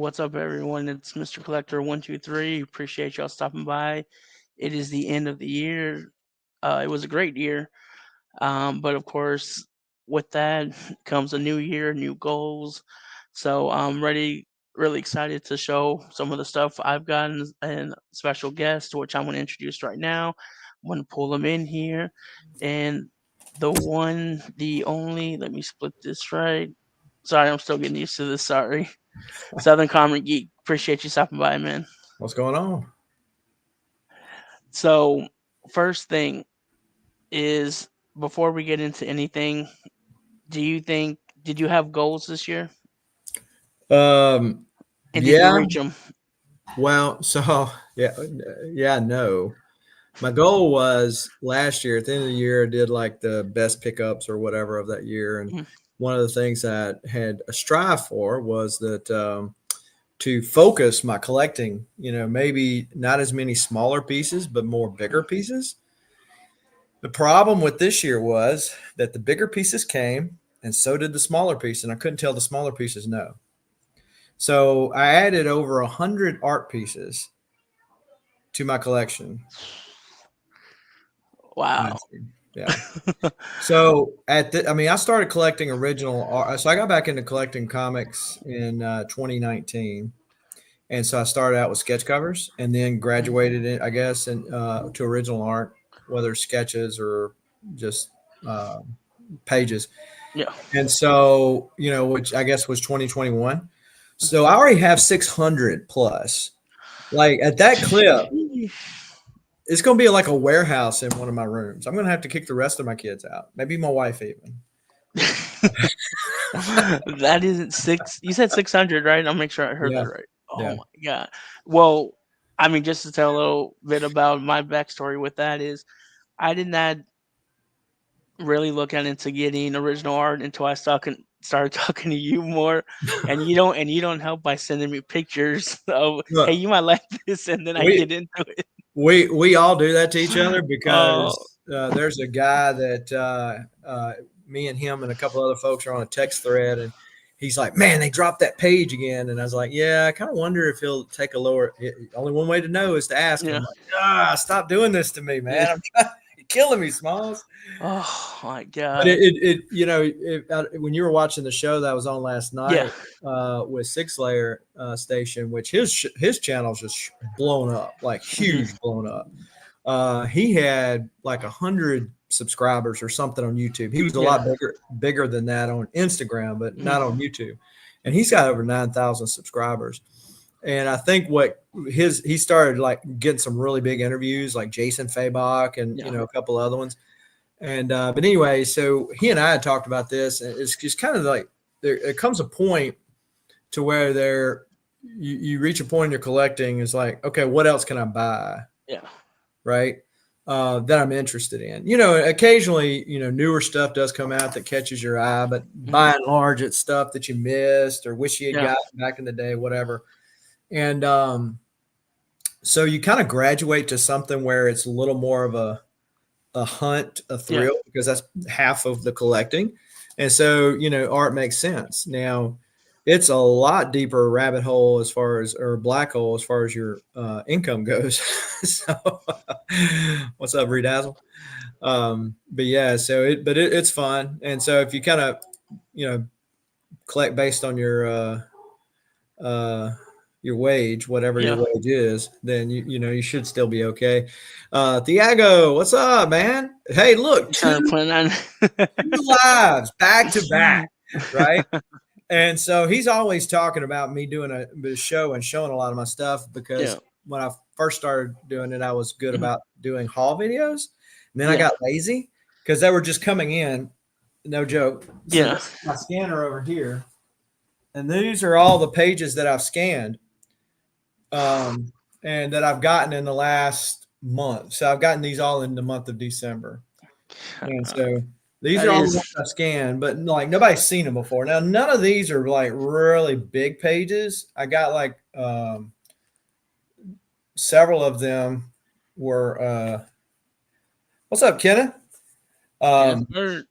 what's up, everyone? It's Mr. Collector 123. Appreciate y'all stopping by. It is the end of the year. It was a great year, but of course, with that comes a new year, new goals. So I'm really excited to show some of the stuff I've gotten and special guest, which I'm going to introduce right now. I'm going to pull them in here, and the one, the only. Let me split this right. Sorry, I'm still getting used to this. Sorry. Southern Comic Geek. Appreciate you stopping by, man. What's going on? So, first thing is before we get into anything, do you think did you have goals this year, Um, and did you yeah. reach them? Well, so no. My goal was last year at the end of the year, I did like the best pickups or whatever of that year, and Mhm. one of the things I had a strive for was that to focus my collecting. Maybe not as many smaller pieces, but more bigger pieces. The problem with this year was that the bigger pieces came, and so did the smaller pieces, and I couldn't tell the smaller pieces no. So I added over 100 art pieces to my collection Wow. last year. Yeah. So I started collecting original art. So I got back into collecting comics in 2019, and so I started out with sketch covers, and then graduated it, I guess, to original art, whether sketches or just uh, pages. Yeah. And so, which I guess was 2021. So I already have 600 plus. Like at that clip, it's going to be like a warehouse in one of my rooms. I'm going to have to kick the rest of my kids out. Maybe my wife even. That isn't six. You said 600, right? I'll make sure I heard Yeah. that right. Oh Yeah. my god. Well, I mean, just to tell a little bit about my backstory with that is, I did not really looking into getting original art until I started talking to you more, and you don't help by sending me pictures of, hey, Look, you might like this, and then I we get into it. we all do that to each other Oh because there's a guy that me and him and a couple other folks are on a text thread, and he's like, "Man, they dropped that page again." And I was like, "Yeah, I kind of wonder if he'll take a lower." Only one way to know is to ask him. yeah, I'm like, stop doing this to me, yeah. man. You're killing me, Smalls. Oh my But god. when you were watching the show that was on last Yeah, night with Six Layer Station, which his channel's just blown up, like hmm, huge blown up. He had like 100 subscribers or something on YouTube. He was a yeah, lot bigger than that on Instagram, but hmm, not on YouTube. And he's got over 9,000 subscribers. And I think he started like getting some really big interviews, like Jason Fabok and yeah, a couple other ones. And but anyway, so he and I had talked about this, and it's just kind of like there comes a point to where you reach a point in your collecting is like, okay, what else can I buy, yeah, right? That I'm interested in. Occasionally, newer stuff does come out that catches your eye, but hmm, by and large, it's stuff that you missed or wish you had yeah, gotten back in the day, whatever. And so you kind of graduate to something where it's a little more of a hunt, a yeah, thrill, because that's half of the collecting. And so, art makes sense. Now, it's a lot deeper rabbit hole or black hole as far as your income goes. So, what's up, Redazzle? But yeah, it's fun. And so if you kind of, you know, collect based on uh, your wage, whatever your yeah. wage is, then you should still be okay. Thiago, what's up, man? Hey, look, You trying to plan on? two lives back to back, right? And so he's always talking about me doing a show and showing a lot of my stuff Yeah, because when I first started doing it, I was good mhm, about doing haul videos. And then I yeah, got lazy because they were just coming in, no joke. So yeah, this is my scanner over here, and these are all the pages that I've scanned and that I've gotten in the last month. So I've gotten these all in the month of December. And so these that are all the is, ones I scanned, but like nobody's seen them before. Now, none of these are like really big pages. I got like several of them were, what's up, Kenneth? yes, Um, sir.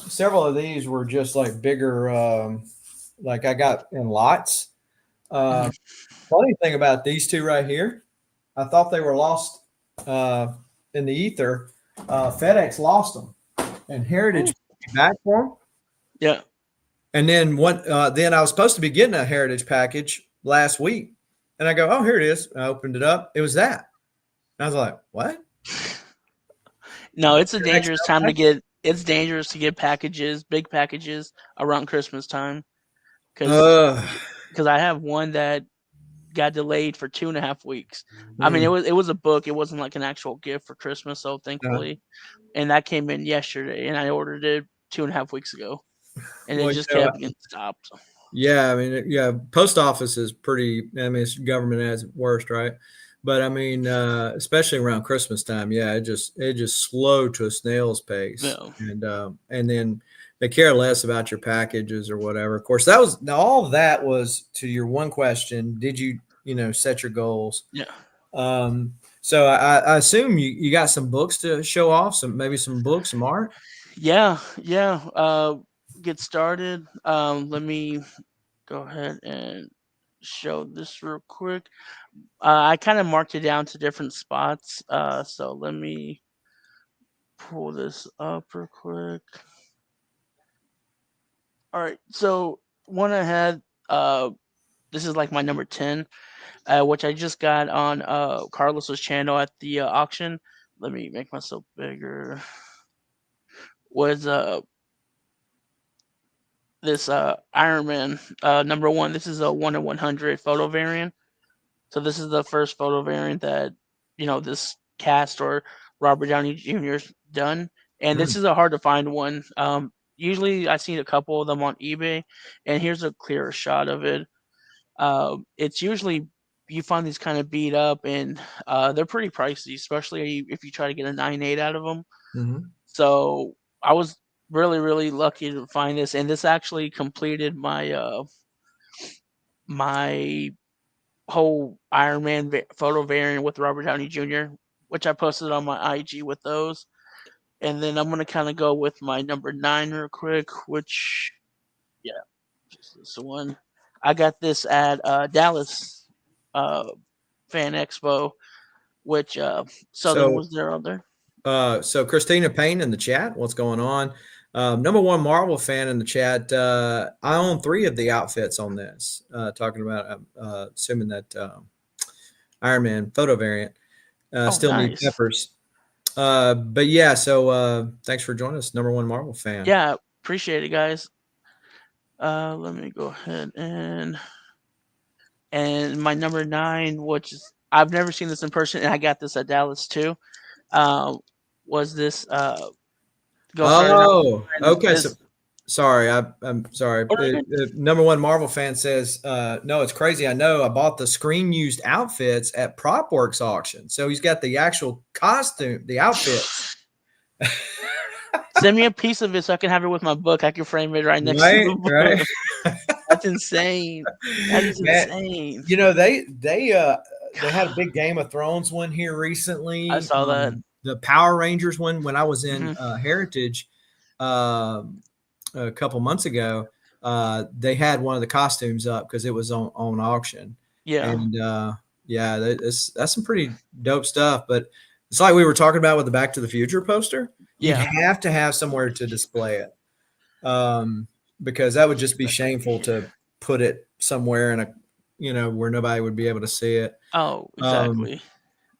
several of these were just like bigger, like I got in lots. Uh, Mhm. funny thing about these two right here, I thought they were lost uh, in the ether. FedEx lost them, and Ooh. Heritage put me back for them. Yeah. And then what? Then I was supposed to be getting a Heritage package last week, and I go, "Oh, here it is." I opened it up. It was that. And I was like, "What?" No, it's a FedEx dangerous mail time to package? get. It's dangerous to get packages, big packages around Christmas time, because Uh, because I have one that got delayed for 2.5 weeks. I mean, it hmm. was it was a book. It wasn't like an actual gift for Christmas, so uh, thankfully, and that came in yesterday, and I ordered it 2.5 weeks ago, and it well, just kept getting stopped. yeah, I mean, yeah, post office is pretty. I mean, it's government at its worst, right? But I mean, especially around Christmas time, yeah, it just slowed to a snail's pace, No. and then they care less about your packages or whatever. Of course, that was now all of that was to your one question: did you set your goals? Yeah. So I assume you got some books to show off, maybe some books, some art. Yeah. Yeah. Get started. Let me go ahead and show this real quick. I kind of marked it down to different spots. So let me pull this up real quick. All right. So one I had, this is like my number 10, which I just got on Carlos's channel at the auction. Let me make myself bigger. Was this Iron Man number one? This is a 1 in 100 photo variant. So this is the first photo variant that this cast or Robert Downey Jr.'s done, and this Hmm. is a hard to find one. Usually I've seen a couple of them on eBay, and here's a clearer shot of it. It's usually you find these kind of beat up, and they're pretty pricey, especially if you try to get a 9.8 out of them. Hmm. So I was really lucky to find this, and this actually completed my whole Iron Man photo variant with Robert Downey Jr., which I posted on my IG with those. And then I'm gonna kind of go with my number 9 real quick, which yeah, just this one. I got this at Dallas uh, Fan Expo, which Southern So was there on there. So Christina Payne in the chat, what's going on? Number one Marvel fan in the chat. I own three of the outfits on this. Talking about assuming that Iron Man photo variant. Oh, Still need nice. peppers. But yeah, so thanks for joining us, number one Marvel fan. Yeah, appreciate it, guys. Let me go ahead and my number 9, which is I've never seen this in person, and I got this at Dallas too. Um, was this Ghost Rider number Oh, 9? okay. So This sorry, I'm sorry. oh, no, you're good. The number one Marvel fan says, "No, it's crazy. I know. I bought the screen used outfits at PropWorks auction. So he's got the actual costume, the outfits, Send me a piece of it so I can have it with my book. I can frame it right next to right, the right." book. That's insane. That is Man, insane. they had a big Game of Thrones one here I recently. saw that. The Power Rangers one when I was in Hmm. Heritage um a couple months ago. They had one of the costumes up because it was on auction, Yeah, and yeah, that's some pretty dope stuff. But it's like we were talking about with the Back to the Future poster. You'd yeah, have to have somewhere to display it, because that would just be exactly. shameful to put it somewhere in a where nobody would be able to see it. Oh, Um, exactly.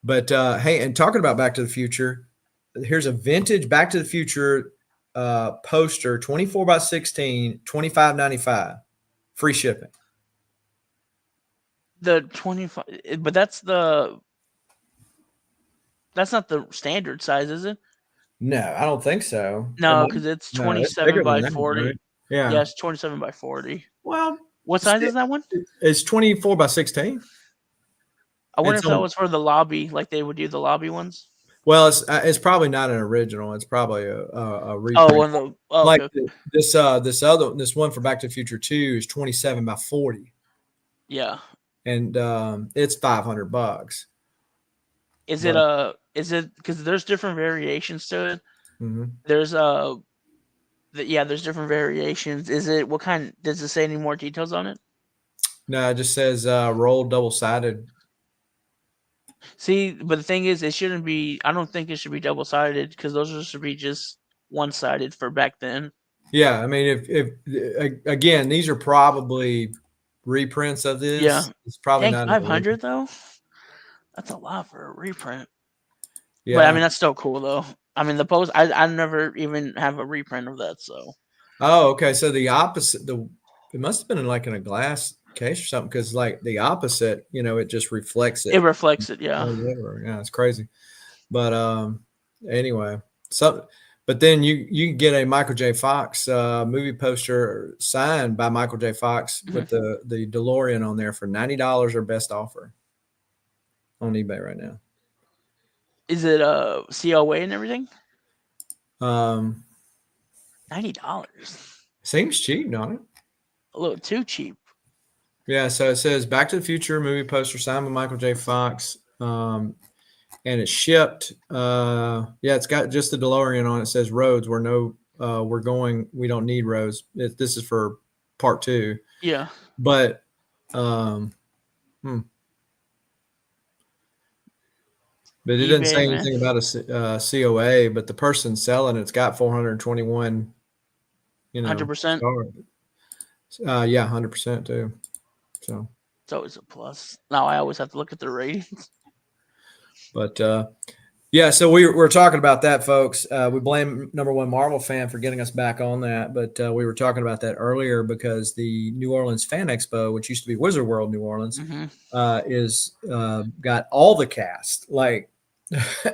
but hey, and talking about Back to the Future, here's a vintage Back to the Future poster, 24 by 16, 25.95, free shipping. The 25, but that's not the standard size, is it? No, I don't think so. No, because it's No, it's 27 bigger than by that, right? 40. Yeah. Yeah, it's 27 by 40. Well, What size is that one? it's 24 by 16. I wonder It's if that on. was for the lobby, like they would do the lobby ones. Well, it's probably not an original. It's probably a Oh, reprint. one of the. Oh, Like okay. this one for Back to the Future 2 is 27 by 40, Yeah. and it's $500. Is it But a? Is it because there's different variations to it? mhm. There's yeah, there's different variations. Is it what kind? Does it say any more details on it? No, it just says roll double sided. See, but the thing is, it shouldn't be. I don't think it should be double sided because those should be just one sided for back then. Yeah, I mean, if again, these are probably reprints of Yeah. this. It's probably Dang, not an original. 500 though. That's a lot for a reprint. But I Yeah. mean, that's still cool though. I mean, the post. I never even have a reprint of that, so Oh, okay. So the opposite, it must have been in like in a glass case or something, because like the opposite, it just reflects it it. reflects it. Yeah. Whatever. Yeah, it's crazy. But anyway, so but then you get a Michael J. Fox movie poster signed by Michael J. Fox Mhm. with the DeLorean on there for $90 or best offer on eBay right now. Is it COA and everything? Um, $90. Seems cheap, don't it? A little too cheap. Yeah, so it says Back to the Future movie poster signed by Michael J. Fox. And it's shipped. Yeah, it's got just the DeLorean on it. It says roads. We're going. We don't need roads. This is for part 2. Yeah. But um, but it didn't say eBay, man. anything about a COA. But the person selling it's got 421. 100%. Star. Yeah, 100% too. So It's always a plus. Now I always have to look at the ratings. but yeah, so we're talking about that, folks. We blame number one Marvel fan for getting us back on that, but we were talking about that earlier because the New Orleans Fan Expo, which used to be Wizard World New Orleans, Mm-hmm. is got all the cast, like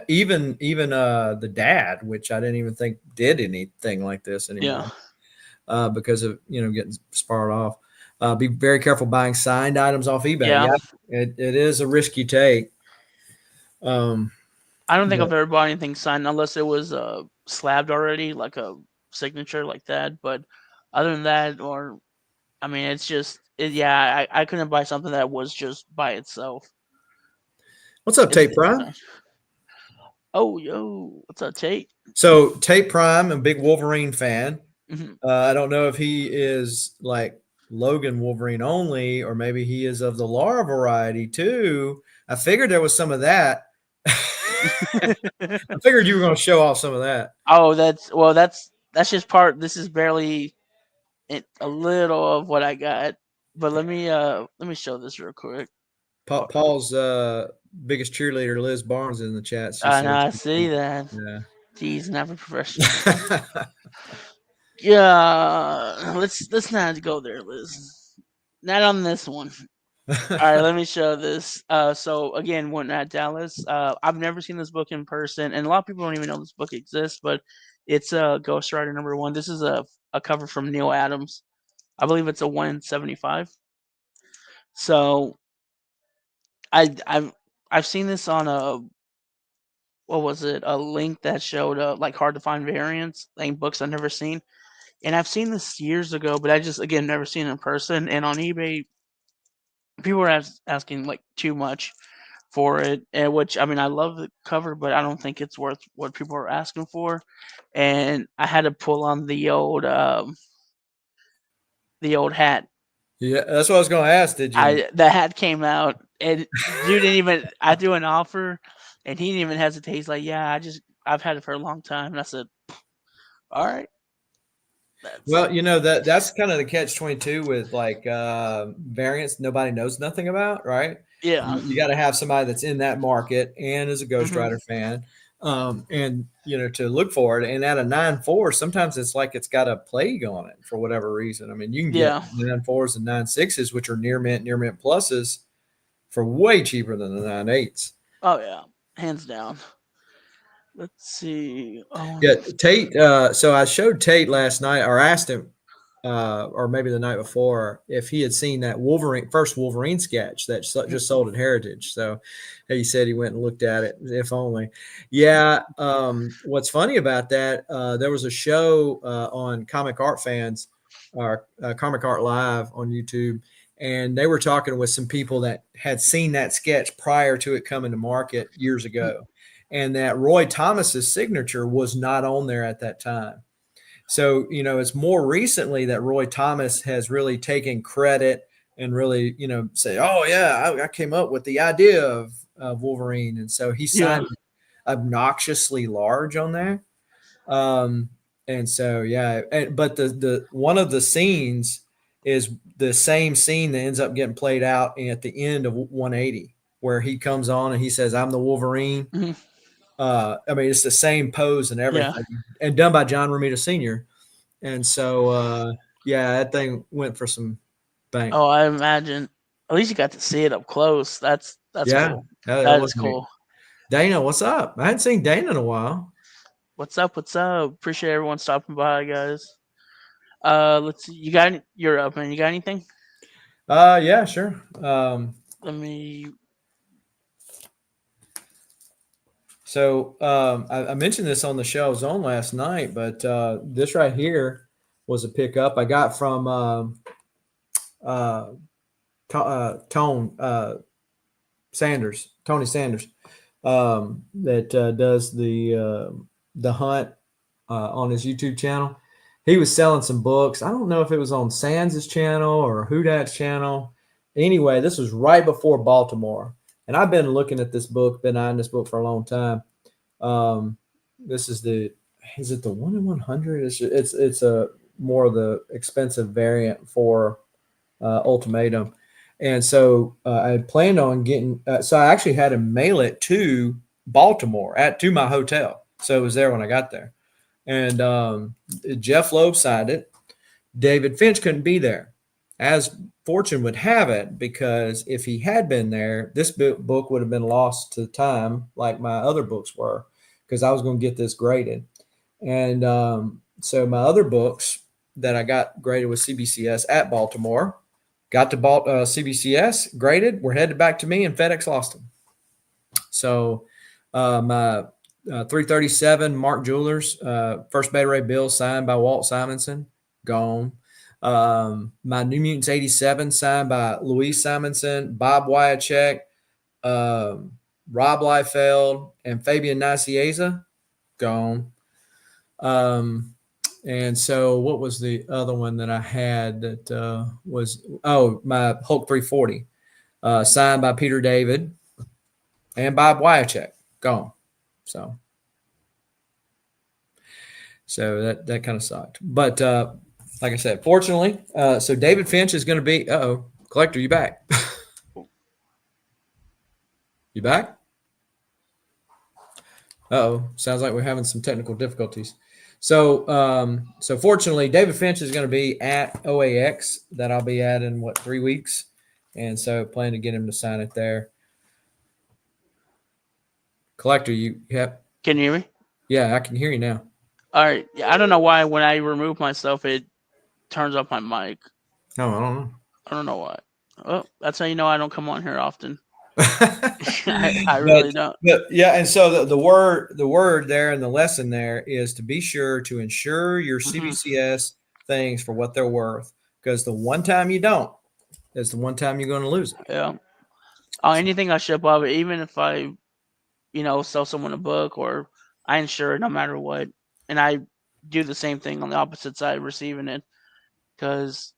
even the dad, which I didn't even think did anything like this Yeah. anymore, because of getting sparred off. Be very careful buying signed items off eBay. Yeah. Yeah, it is a risky take. I don't think But I've ever bought anything signed unless it was slabbed already, like a signature like that. But other than that, or I mean, it's just yeah, I couldn't buy something that was just by itself. what's up, Tate It's Prime? not. Oh, yo, what's up, Tate? So Tate Prime, a big Wolverine fan. Mm-hmm. I don't know if he is like Logan Wolverine only, or maybe he is of the Laura variety too. I figured there was some of that. I figured you were going to show off some of that. Oh, that's just part. This is barely a little of what I got. But let me show this real quick. Paul's biggest cheerleader, Liz Barnes, is in the chat. She And says, I see that. "Yeah." Jeez, never professional. Yeah, let's not go there, Liz. Not on this one. All right, let me show this. So again, when at Dallas, I've never seen this book in person, and a lot of people don't even know this book exists. But it's Ghost Rider #1. This is a cover from Neil Adams. I believe it's a 1 in 75. So I've seen this on a what was it, a link that showed like hard to find variants, like books I've never seen, and I've seen this years ago, but I just again never seen it in person. And on eBay, people were asking like too much for it, and which I mean I love the cover, but I don't think it's worth what people are asking for. And I had to pull on the old hat. Yeah, that's what I was going to ask. Did you? The hat came out, and dude didn't even. I threw an offer, and he didn't even hesitate. He's like, "Yeah, I've had it for a long time." And I said, "All right, that's Well, that's kind of the catch-22 with like variants nobody knows nothing about, right? yeah, You got to have somebody that's in that market and is a Ghost hmm Rider fan, and to look for it. And at a 9.4, sometimes it's like it's got a plague on it for whatever reason. I mean, you can get yeah, 9.4s and 9.6s, which are near mint pluses, for way cheaper than the 9.8s. oh yeah, hands down." Let's see. Oh, Yeah, Tate. So I showed Tate last night, or asked him, or maybe the night before, if he had seen that first Wolverine sketch that just sold at Heritage. So he said he went and looked at it, if only. Yeah. What's funny about that? There was a show on Comic Art Fans, or Comic Art Live on YouTube, and they were talking with some people that had seen that sketch prior to it coming to market years ago, and that Roy Thomas's signature was not on there at that time. So, it's more recently that Roy Thomas has really taken credit and really, say, "Oh yeah, I came up with the idea of Wolverine," and so he Yeah. signed obnoxiously large on there. Um, and so yeah, but the one of the scenes is the same scene that ends up getting played out at the end of 180, where he comes on and he says, "I'm the Wolverine." Mhm. I mean, it's the same pose and Yeah. everything, and done by John Romita Sr. And so, yeah, that thing went for some bank. Oh, I imagine. At least you got to see it up close. That's Yeah, cool. that That was is neat. cool. Dana, what's up? I hadn't seen Dana in a while. What's up? What's up? Appreciate everyone stopping by, guys. Let's see. You're up, man. You got anything? Yeah, sure. Let me. So I mentioned this on the show's on last night, but this right here was a pickup I got from uh, Tone Sanders, Tony Sanders, that does the hunt on his YouTube channel. He was selling some books. I don't know if it was on Sands' channel or Hudat's channel. Anyway, this was right before Baltimore, and I've been looking at this book, been eyeing this book for a long time. This is it the 1 in 100? It's a more of the expensive variant for Ultimatum, and so I had planned on getting. So I actually had to mail it to Baltimore to my hotel, so it was there when I got there. And Jeff Loeb signed it. David Finch couldn't be there, as fortune would have it, because if he had been there, this book would have been lost to time, like my other books were, because I was going to get this graded. And so my other books that I got graded with CBCS at Baltimore got to CBCS graded, were headed back to me, and FedEx lost them. So my 337 Mark Jewelers, first Beta Ray bill signed by Walt Simonson, gone. My New Mutants 87 signed by Louise Simonson, Bob Wyachek, Rob Liefeld, and Fabian Nicieza, gone. And so what was the other one that I had that my Hulk 340, signed by Peter David and Bob Wyachek, gone. So that kind of sucked. But like I said, fortunately, so David Finch is going to be. Collector, you back? You back? Sounds like we're having some technical difficulties. So fortunately, David Finch is going to be at OAX that I'll be at in 3 weeks, and so plan to get him to sign it there. Collector, you yep. Can you hear me? Yeah, I can hear you now. All right. Yeah, I don't know why when I remove myself, it turns off my mic. No, I don't know. I don't know why. Oh, that's how you know I don't come on here often. I but, really don't. but yeah, and so the word there in the lesson there is to be sure to insure your CBCS things for what they're worth, because the one time you don't is the one time you're going to lose it. Yeah. Anything I ship off, even if I, sell someone a book or I insure it no matter what, and I do the same thing on the opposite side, receiving it, because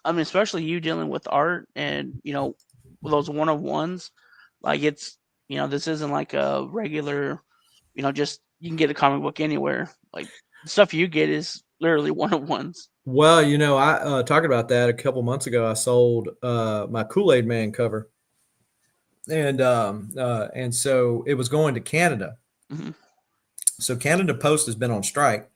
I mean, especially you dealing with art and those one-on-ones, like this isn't like a regular, just you can get a comic book anywhere. Like the stuff you get is literally one-on-ones. Well, I talked about that a couple months ago. I sold my Kool-Aid Man cover, and so it was going to Canada. Mm-hmm. So Canada Post has been on strike.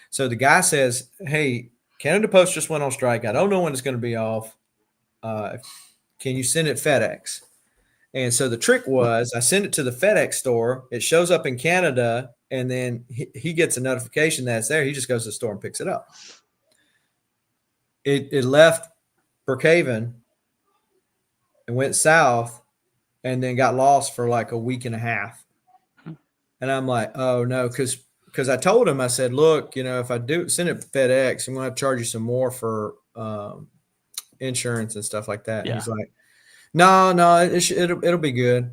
So the guy says, "Hey, Canada Post just went on strike. I don't know when it's going to be off. Can you send it FedEx?" And so the trick was I send it to the FedEx store. It shows up in Canada, and then he gets a notification that it's there. He just goes to the store and picks it up. It left Brookhaven and went south, and then got lost for like a week and a half. And I'm like, oh no, because I told him, I said, look, if I do send it FedEx, I'm going to charge you some more for insurance and stuff like that. And Yeah. he's like, no, it'll be good.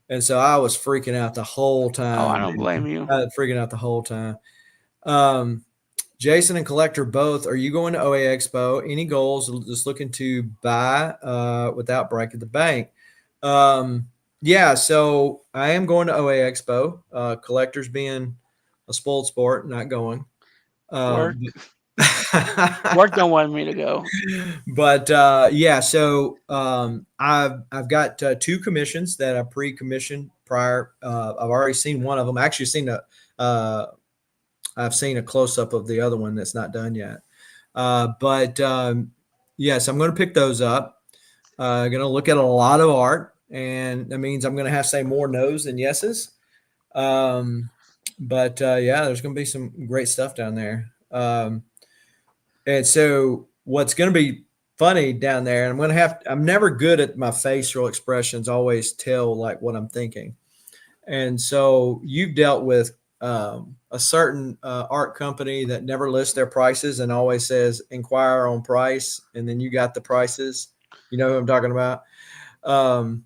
And so I was freaking out the whole time. Oh, I don't blame you. I was freaking out the whole time. Jason and Collector both. Are you going to OA Expo? Any goals? Just looking to buy without breaking the bank. Yeah, so I am going to OA Expo. Collector's being a spoiled sport, not going. Work, Um, work don't want me to go. but yeah, so I've got two commissions that I pre-commissioned prior. I've already seen one of them. I actually seen uh, I've seen a close up of the other one that's not done yet. But yes, I'm going to pick those up. Going to look at a lot of art, and that means I'm going to have to say more no's than yeses. Um, but yeah, there's going to be some great stuff down there. And so what's going to be funny down there, and I'm never good at my facial expressions, always tell like what I'm thinking. And so you've dealt with a certain art company that never lists their prices and always says inquire on price. And then you got the prices. You know who I'm talking about? Um,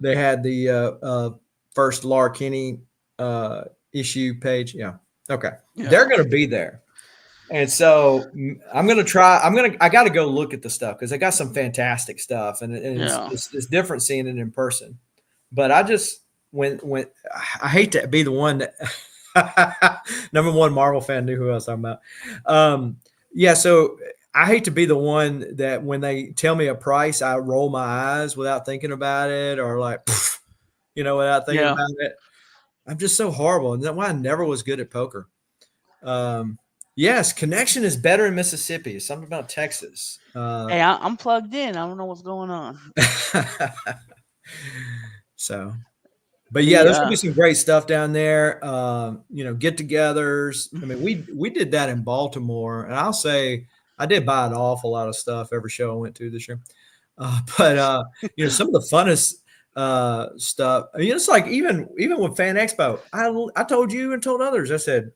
they had the first Laura Kinney issue page. Yeah. Okay. They're Yeah, going to be there. And so I'm going to try. I got to go look at the stuff because they got some fantastic stuff, and yeah, it's different seeing it in person. But I just when I hate to be the one that number one Marvel fan knew who else I'm about. Yeah, so I hate to be the one that when they tell me a price, I roll my eyes without thinking about it, or like, without thinking yeah. about it. I'm just so horrible, and that's why I never was good at poker. Um, yes, connection is better in Mississippi. It's something about Texas. Hey, I'm plugged in. I don't know what's going on. So, but yeah, The there's gonna be some great stuff down there. Get-togethers. I mean, mm, we did that in Baltimore, and I'll say I did buy an awful lot of stuff every show I went to this year. But some of the funnest stuff. I mean, it's like even with Fan Expo, I told you and told others. I said,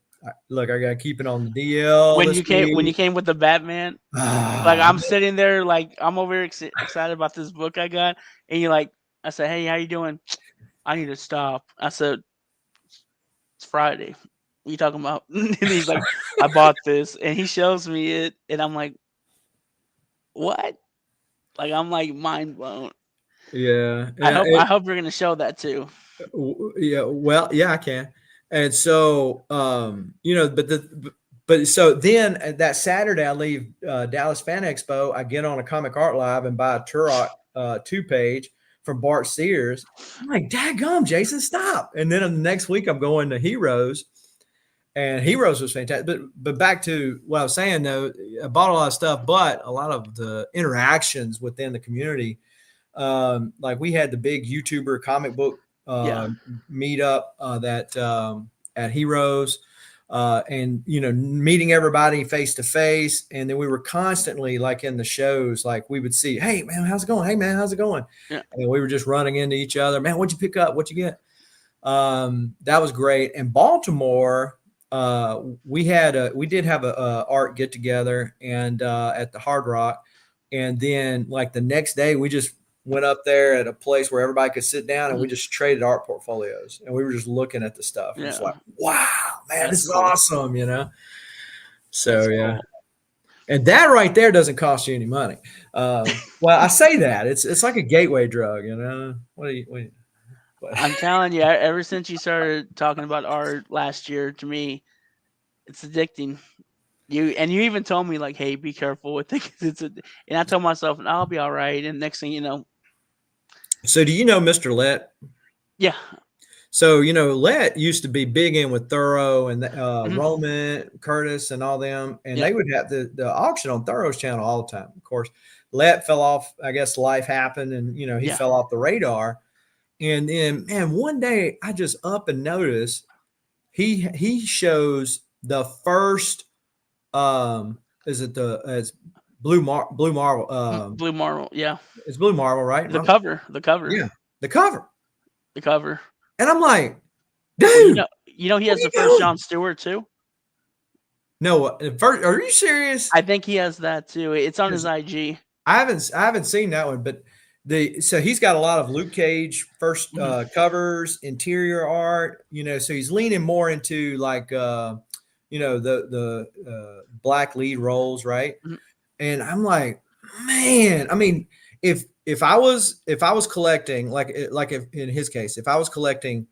look, I got to keep it on the DL when this you week. came with the Batman, like Ah, I'm sitting there, like I'm over here excited about this book I got, and you're like, I said, hey, how you doing? I need to stop. I said, it's Friday. What you talking about? And he's like, I bought this, and he shows me it, and I'm like, what? Like I'm like mind blown. yeah, I hope you're gonna show that too. yeah. Well, yeah, I can. And so, but so then that Saturday, I leave Dallas Fan Expo. I get on a Comic Art Live and buy a Turok 2 page from Bart Sears. I'm like, daggum, Jason, stop. And then the next week, I'm going to Heroes, and Heroes was fantastic. But back to what I was saying though, I bought a lot of stuff, but a lot of the interactions within the community. Like we had the big YouTuber comic book Yeah. meetup that at Heroes, and meeting everybody face to face, and then we were constantly like in the shows, like we would see, hey man, how's it going? Hey man, how's it going? Yeah. And we were just running into each other. Man, what'd you pick up? What'd you get? That was great. And Baltimore, we did have a art get together and at the Hard Rock, and then like the next day we just went up there at a place where everybody could sit down and we Mhm. just traded art portfolios and we were just looking at the stuff and it's Yeah. like, wow, man, That's this is cool. awesome. So That's yeah. cool. And that right there doesn't cost you any money. Well, I say that it's like a gateway drug. What? I'm telling you, ever since you started talking about art last year, to me, it's addicting. You even told me like, hey, be careful with it. 'Cause and I told myself, I'll be all right. And next thing you know, So do you know Mr. Let? yeah, So, Let used to be big in with Thorough and mhm, Roman, Curtis, and all them, and yeah, they would have the auction on Thorough's channel all the time. Of course, Let fell off. I guess life happened, and he yeah, fell off the radar. And then, man, one day I just up and noticed he shows the first. Is it the it's Blue Marvel? Blue Marvel, yeah, It's Blue Marvel, right? the cover, Yeah, the cover. the cover. And I'm like, Well, dude, he what has are you the first doing? John Stewart too. No, first, are you serious? I think he has that too. It's on his 'Cause IG. I haven't seen that one, but so he's got a lot of Luke Cage first Mhm. covers, interior art, so he's leaning more into like the black lead roles, right? Mhm. And I'm like, man, I mean, if I was collecting like if in his case, if I was collecting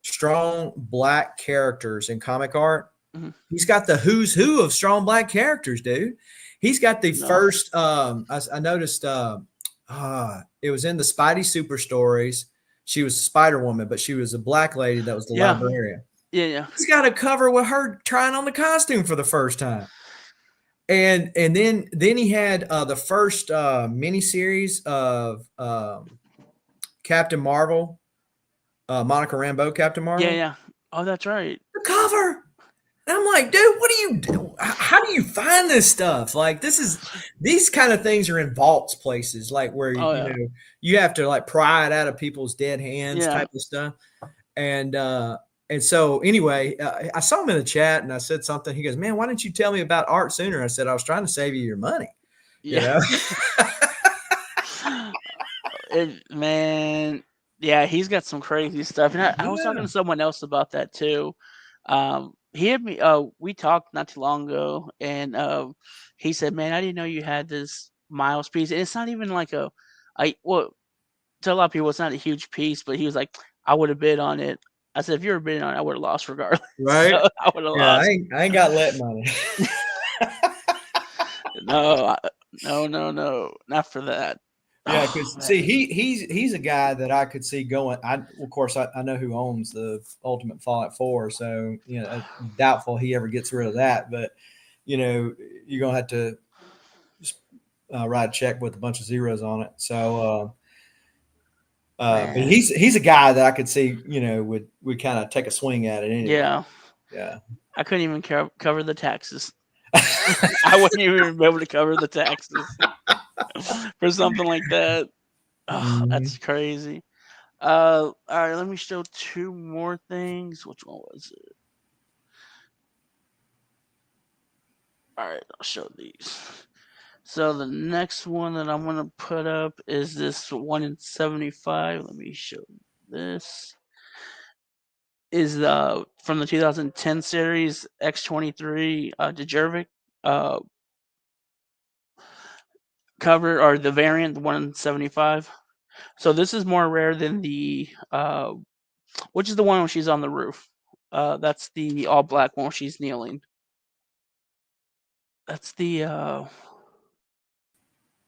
strong black characters in comic art, Mhm. he's got the who's who of strong black characters, dude. He's got the No. first. I noticed. It was in the Spidey Super Stories. She was Spider Woman, but she was a black lady that was the Yeah. librarian. Yeah. Yeah. He's got a cover with her trying on the costume for the first time. And then he had the first miniseries of Captain Marvel, Monica Rambeau, Captain Yeah. Marvel. Yeah. Oh, that's right. The cover. And I'm like, dude, what do you do? How do you find this stuff? Like, these kind of things are in vaults places, like where Oh yeah. you have to like pry it out of people's dead hands, Yeah. type of stuff. And so anyway, I saw him in the chat, and I said something. He goes, "Man, why didn't you tell me about art sooner?" I said, "I was trying to save you your money." You Yeah. know. Man, yeah, he's got some crazy stuff. And I was talking Yeah. to someone else about that too. He had me. We talked not too long ago, and he said, "Man, I didn't know you had this Miles piece. And it's not even like well, to a lot of people, it's not a huge piece, but he was like, I would have bid on it. I said, if you were bidding on it, I would have lost regardless. Right. So I would have Yeah. lost. I ain't got let money. No, no, no, no, not for that. Yeah, Oh because see, man, he's a guy that I could see going. Of course, I know who owns the Ultimate Fallout 4, so doubtful he ever gets rid of that. But you're gonna have to just, write a check with a bunch of zeros on it. So, but man, he's a guy that I could see, would kind of take a swing at it anyway. yeah. Yeah. I couldn't even cover the taxes. I wouldn't even be able to cover the taxes for something like that. Oh, Mhm. that's crazy. All right, let me show two more things. Which one was it? All right, I'll show these. So the next one that I'm gonna put up is this 1 in 75. Let me show this. Is from the 2010 series X-23 Djurjevic uh cover, or the variant, the 1 in 75. So this is more rare than the which is the one when she's on the roof. That's the all black one when she's kneeling. That's the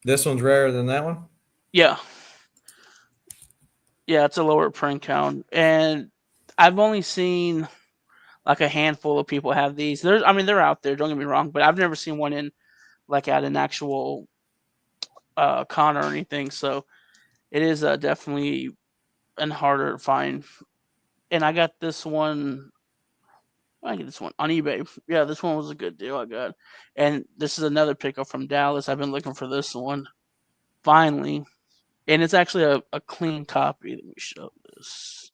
This one's rarer than that one. yeah. Yeah, it's a lower print count. And I've only seen like a handful of people have these. I mean, they're out there, don't get me wrong, but I've never seen one in like at an actual con or anything. So it is definitely and harder to find. And I got this one. I get this one on eBay. Yeah, this one was a good deal I got. And this is another pickup from Dallas. I've been looking for this one finally, and it's actually a clean copy. Let me show this.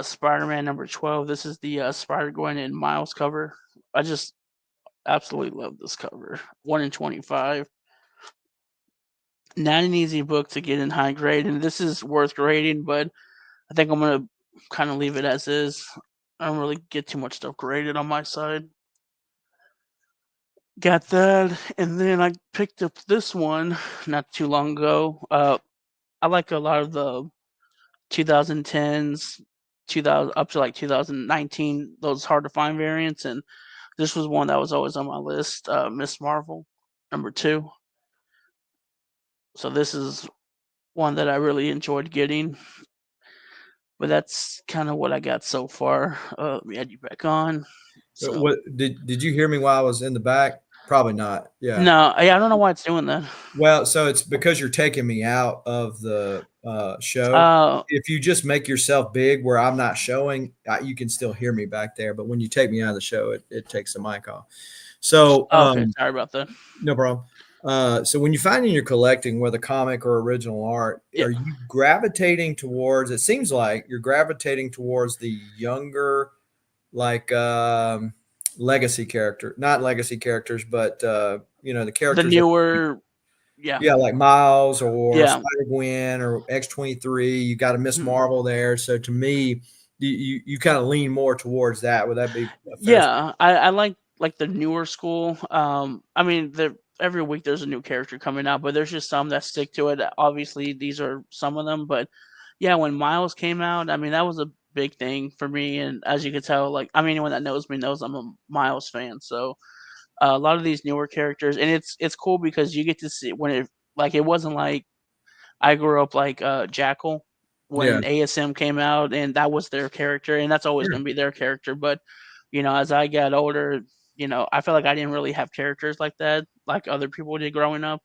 Spider-Man number 12. This is the Spider-Gwen and Miles cover. I just absolutely love this cover. 1 in 25. Not an easy book to get in high grade, and this is worth grading, but I think I'm gonna kind of leave it as is. I don't really get too much stuff graded on my side. Got that, and then I picked up this one not too long ago. I like a lot of the 2010s, 2000 up to like 2019, those hard to find variants, and this was one that was always on my list. Miss Marvel, number 2. So this is one that I really enjoyed getting. But that's kind of what I got so far. Let me add you back on. So What did you hear me while I was in the back? Probably not. Yeah. no, yeah, I don't know why it's doing that. Well, so it's because you're taking me out of the show. Uh, If you just make yourself big where I'm not showing, you can still hear me back there. But when you take me out of the show, it takes the mic off. So okay, sorry about that. no problem. So when you find you're collecting, whether comic or original art, Yeah, are you gravitating towards? It seems like you're gravitating towards the younger, like legacy character, not legacy characters, but the the characters that, newer, yeah, yeah, like Miles or yeah, Spider Gwen or X-23. You got a Miss mhm, Marvel there. So to me, you kind of lean more towards that. Would that be a fair? Yeah, I like the newer school. I mean, every week there's a new character coming out, but there's just some that stick to it. Obviously, these are some of them, but yeah, when Miles came out, I mean, that was a big thing for me. And as you can tell, like, I mean, anyone that knows me knows I'm a Miles fan. So a lot of these newer characters, and it's cool because you get to see when it like it wasn't like I grew up like Jackal Yeah, when ASM came out, and that was their character, and that's always sure. going to be their character. But as I got older, I felt like I didn't really have characters like that, like other people did growing up.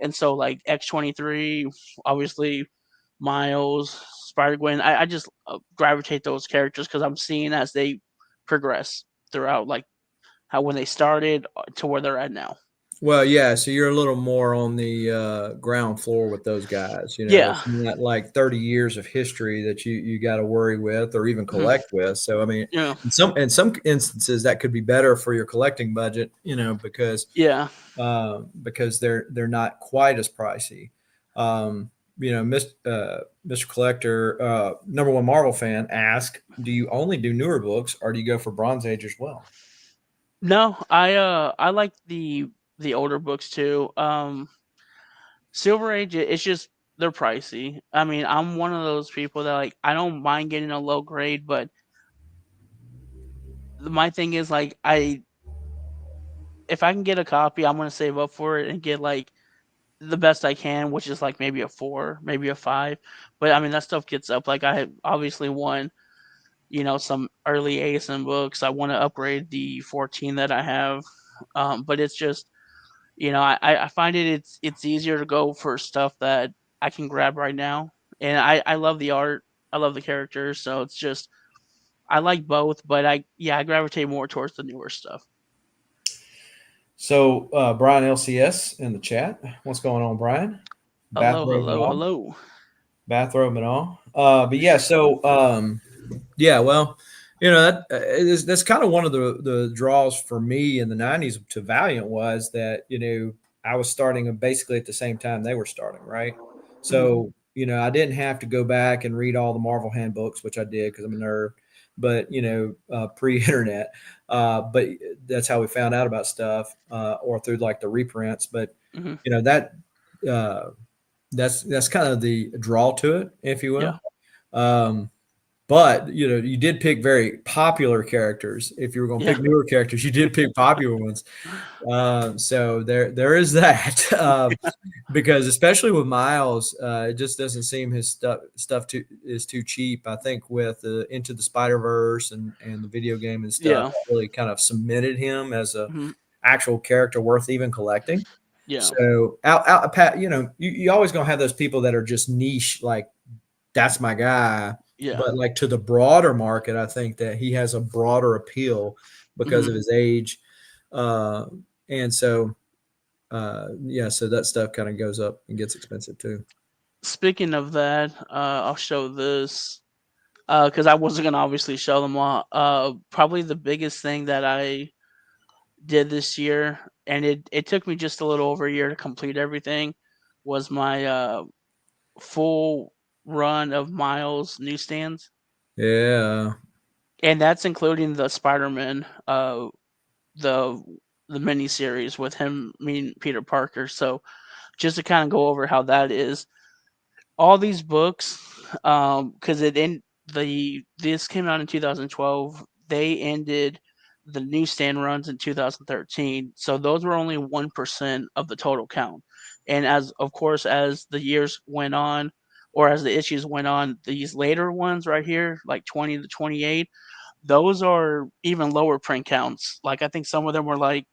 And so, like X-23, obviously Miles, Spider Gwen, I just gravitate those characters because I'm seeing as they progress throughout, like how when they started to where they're at now. Well, yeah. So you're a little more on the ground floor with those guys. Yeah. It's not like 30 years of history that you got to worry with or even Mhm. collect with. So I mean, Yeah. in some instances that could be better for your collecting budget. Yeah. Because they're not quite as pricey. Mr. Collector, number one Marvel fan, asked, "Do you only do newer books, or do you go for Bronze Age as well?" No, I like the older books too. Silver Age, it's just they're pricey. I mean, I'm one of those people that like I don't mind getting a low grade, but my thing is like I if I can get a copy, I'm gonna save up for it and get like the best I can, which is like maybe a 4, maybe a 5. But I mean that stuff gets up. Like I had obviously won, some early ASM books. I want to upgrade the 14 that I have. But it's just I find it's easier to go for stuff that I can grab right now. And I love the art. I love the characters, so it's just I like both, but I gravitate more towards the newer stuff. So Brian LCS in the chat, what's going on, Brian? Hello, Bathrobe and hello, all, hello. bathrobe and all. But yeah, so yeah, well, that's kind of one of the draws for me in the '90s to Valiant was that I was starting basically at the same time they were starting, right? Mhm. So I didn't have to go back and read all the Marvel handbooks, which I did because I'm a nerd, but pre-internet. But that's how we found out about stuff, or through like the reprints. But Mhm. you know that uh, that's kind of the draw to it, if you Yeah. will. Um, but you did pick very popular characters. If you were going to Yeah. pick newer characters, you did pick popular ones. So there is that. Because especially with Miles, it just doesn't seem his stuff is too cheap. I think with Into the Spider Verse and the video game and stuff, Yeah. that really kind of cemented him as a Mhm. actual character worth even collecting. Yeah. So you always gonna have those people that are just niche, like that's my guy. Yeah. But like to the broader market, I think that he has a broader appeal because Mhm. of his age, uh, and so yeah, so that stuff kind of goes up and gets expensive too. Speaking of that, I'll show this because I wasn't gonna obviously show them all. Probably the biggest thing that I did this year, and it took me just a little over a year to complete everything, was my full run of Miles newsstands, Yeah, and that's including the Spider-Man, the the mini series with him, meeting Peter Parker. So just to kind of go over how that is, all these books, because it in the this came out in 2012. They ended the newsstand runs in 2013, so those were only 1% of the total count. And as of course as the years went on, or as the issues went on, these later ones right here, like 20 to 28, those are even lower print counts. Like I think some of them were like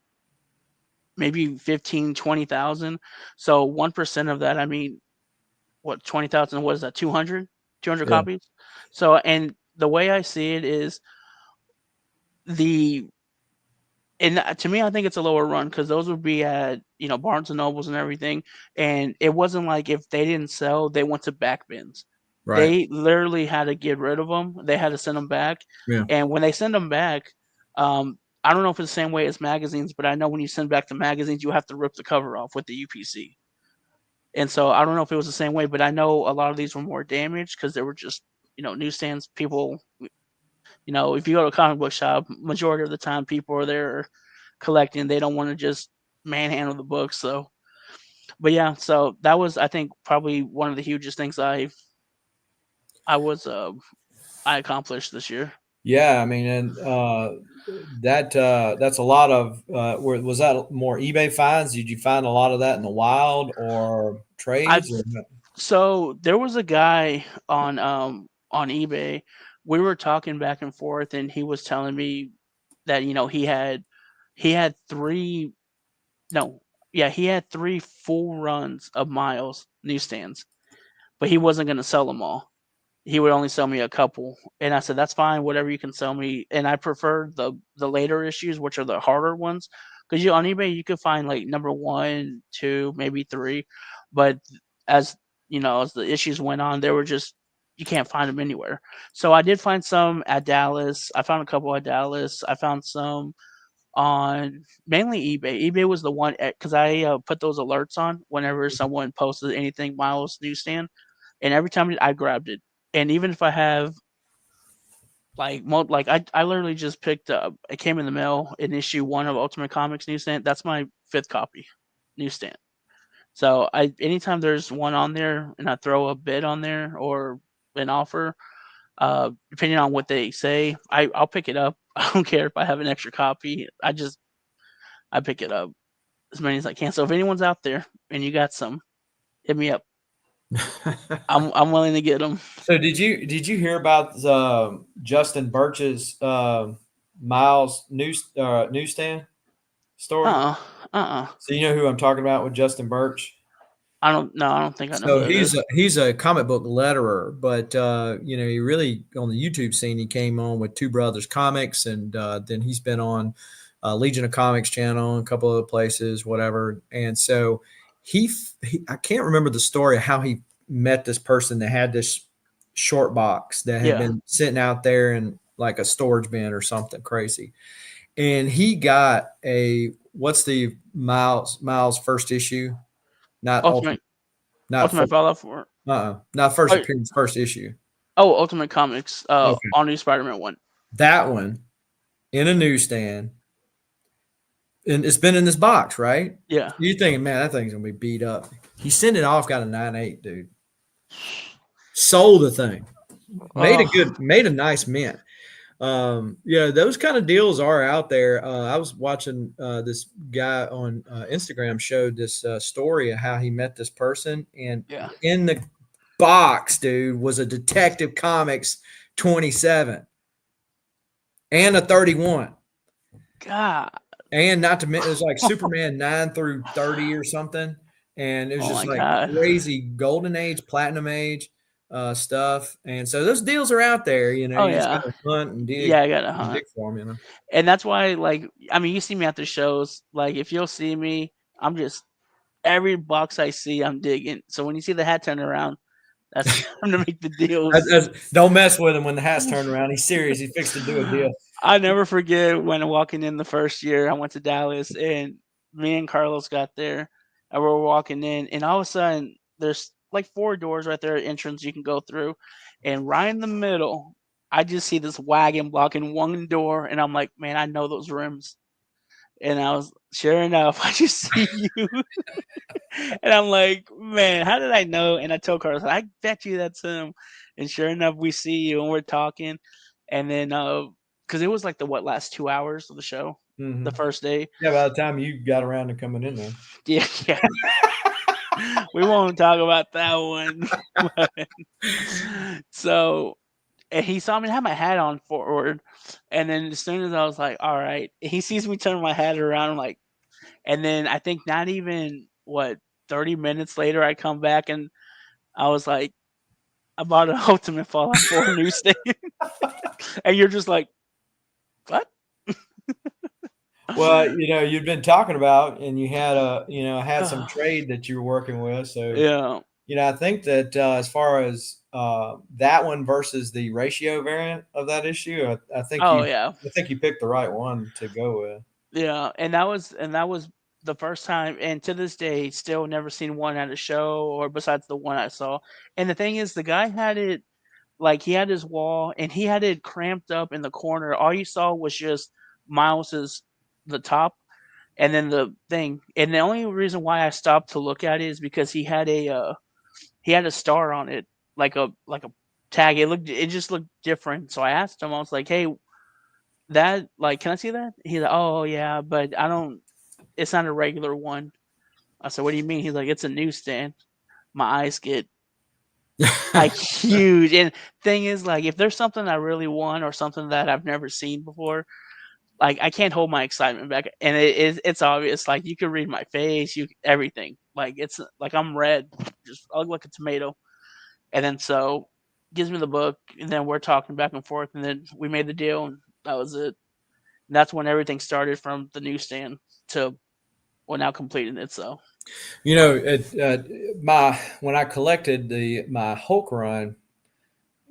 maybe 15, 20,000. So 1% of that, I mean, what 20,000, what is that, 200 200 yeah, copies. So and the way I see it is the and to me I think it's a lower run because those would be at Barnes and Nobles and everything, and it wasn't like if they didn't sell they went to back bins. right. They literally had to get rid of them. They had to send them back, Yeah, and when they send them back, I don't know if it's the same way as magazines, but I know when you send back the magazines you have to rip the cover off with the UPC. And so I don't know if it was the same way, but I know a lot of these were more damaged because they were just, newsstands. People If you go to a comic book shop, majority of the time people are there collecting. They don't want to just manhandle the books. So, but yeah, so that was, I think, probably one of the hugest things I was I accomplished this year. Yeah, I mean, and that's a lot of. Was that more eBay finds? Did you find a lot of that in the wild or I've trades? Or what? So there was a guy on eBay. We were talking back and forth, and he was telling me that he had three no yeah he had three full runs of Miles newsstands, but he wasn't going to sell them all. He would only sell me a couple, and I said that's fine, whatever you can sell me. And I prefer the later issues, which are the harder ones, because on eBay you could find like number one, two, maybe three, but as as the issues went on, they were just, you can't find them anywhere. So I did find some at Dallas. I found a couple at Dallas. I found some on mainly eBay. eBay was the one, because I put those alerts on whenever someone posted anything Miles newsstand, and every time I grabbed it. And even if I have I literally just picked up. It came in the mail in issue one of Ultimate Comics newsstand. That's my fifth copy newsstand. So anytime there's one on there and I throw a bid on there or an offer, depending on what they say, I'll pick it up. I don't care if I have an extra copy. I pick it up as many as I can. So if anyone's out there and you got some, hit me up. I'm willing to get them. So did you hear about Justin Birch's Miles newsstand story? Uh. So you know who I'm talking about with Justin Birch? I don't know. I don't think I know who So that is. he's a comic book letterer, but he really on the YouTube scene he came on with Two Brothers Comics, and then he's been on Legion of Comics channel, and a couple other places, whatever. And so he I can't remember the story of how he met this person that had this short box that had Yeah. been sitting out there in like a storage bin or something crazy, and he got a what's the Miles first issue, not ultimate, Ultimate not Ultimate Fallout 4. not first Oh, appearance, first issue. Ultimate Comics. Okay, All New Spider-Man 1. that one in a newsstand, and it's been in this box, right? Yeah. You thinking, man, that thing's gonna be beat up. He sent it off, got a 9.8, dude. Sold the thing, Oh, made a nice mint. Yeah, those kind of deals are out there. I was watching this guy on Instagram showed this story of how he met this person, and yeah. in the box, dude, was a Detective Comics 27 and a 31. God. And not to mention, it was like Superman 9 through 30 or something. And it was Oh just my like God. crazy golden age, platinum age stuff. And so those deals are out there. Oh You just got yeah. to hunt and Yeah, dig, I gotta and hunt. dig for them. And that's why, like, I mean, you see me at the shows. Like, if you'll see me, I'm just every box I see, I'm digging. So when you see the hat turn around, that's time to make the deals. Don't mess with him when the hat's turned around. He's serious. He's fixed to do a deal. I never forget when walking in the first year, I went to Dallas and me and Carlos got there and we were walking in, and all of a sudden there's like four doors right there, entrance you can go through. And right in the middle, I just see this wagon blocking one door, and I'm like, man, I know those rims. And I was, sure enough, I just see you. And I'm like, man, how did I know? And I told Carlos, I bet you that's him. And sure enough, we see you and we're talking. And then, because it was like the last 2 hours of the show, the Hmm. first day. Yeah, by the time you got around to coming in there. Yeah, yeah. We won't talk about that one. So, and he saw me have my hat on forward. And then as soon as I was like, all right, he sees me turn my hat around. I'm like, and then I think not even 30 minutes later, I come back and I was like, I bought an Ultimate Fallout 4 newsstand. And you're just like, what? Well, you'd been talking about, and you had had some Oh, trade that you were working with. So, yeah. I think that as far as that one versus the ratio variant of that issue, Oh, yeah. I think you picked the right one to go with. Yeah. And that was the first time. And to this day, still never seen one at a show or besides the one I saw. And the thing is, the guy had it like he had his wall and he had it cramped up in the corner. All you saw was just Miles's the top and then the thing. And the only reason why I stopped to look at it is because he had a star on it, like a tag. It just looked different. So I asked him, I was like, "Hey, that like can I see that?" He's like, "Oh yeah, but I don't it's not a regular one." I said, "What do you mean?" He's like, "It's a newsstand." My eyes get like huge. And thing is, like, if there's something I really want or something that I've never seen before, like I can't hold my excitement back. And it's obvious. Like you can read my face, you everything. Like it's like I'm red, just I look like a tomato. And then so gives me the book, and then we're talking back and forth, and then we made the deal, and that was it. And that's when everything started from the newsstand to well now completing it. So You know, my when I collected my Hulk run,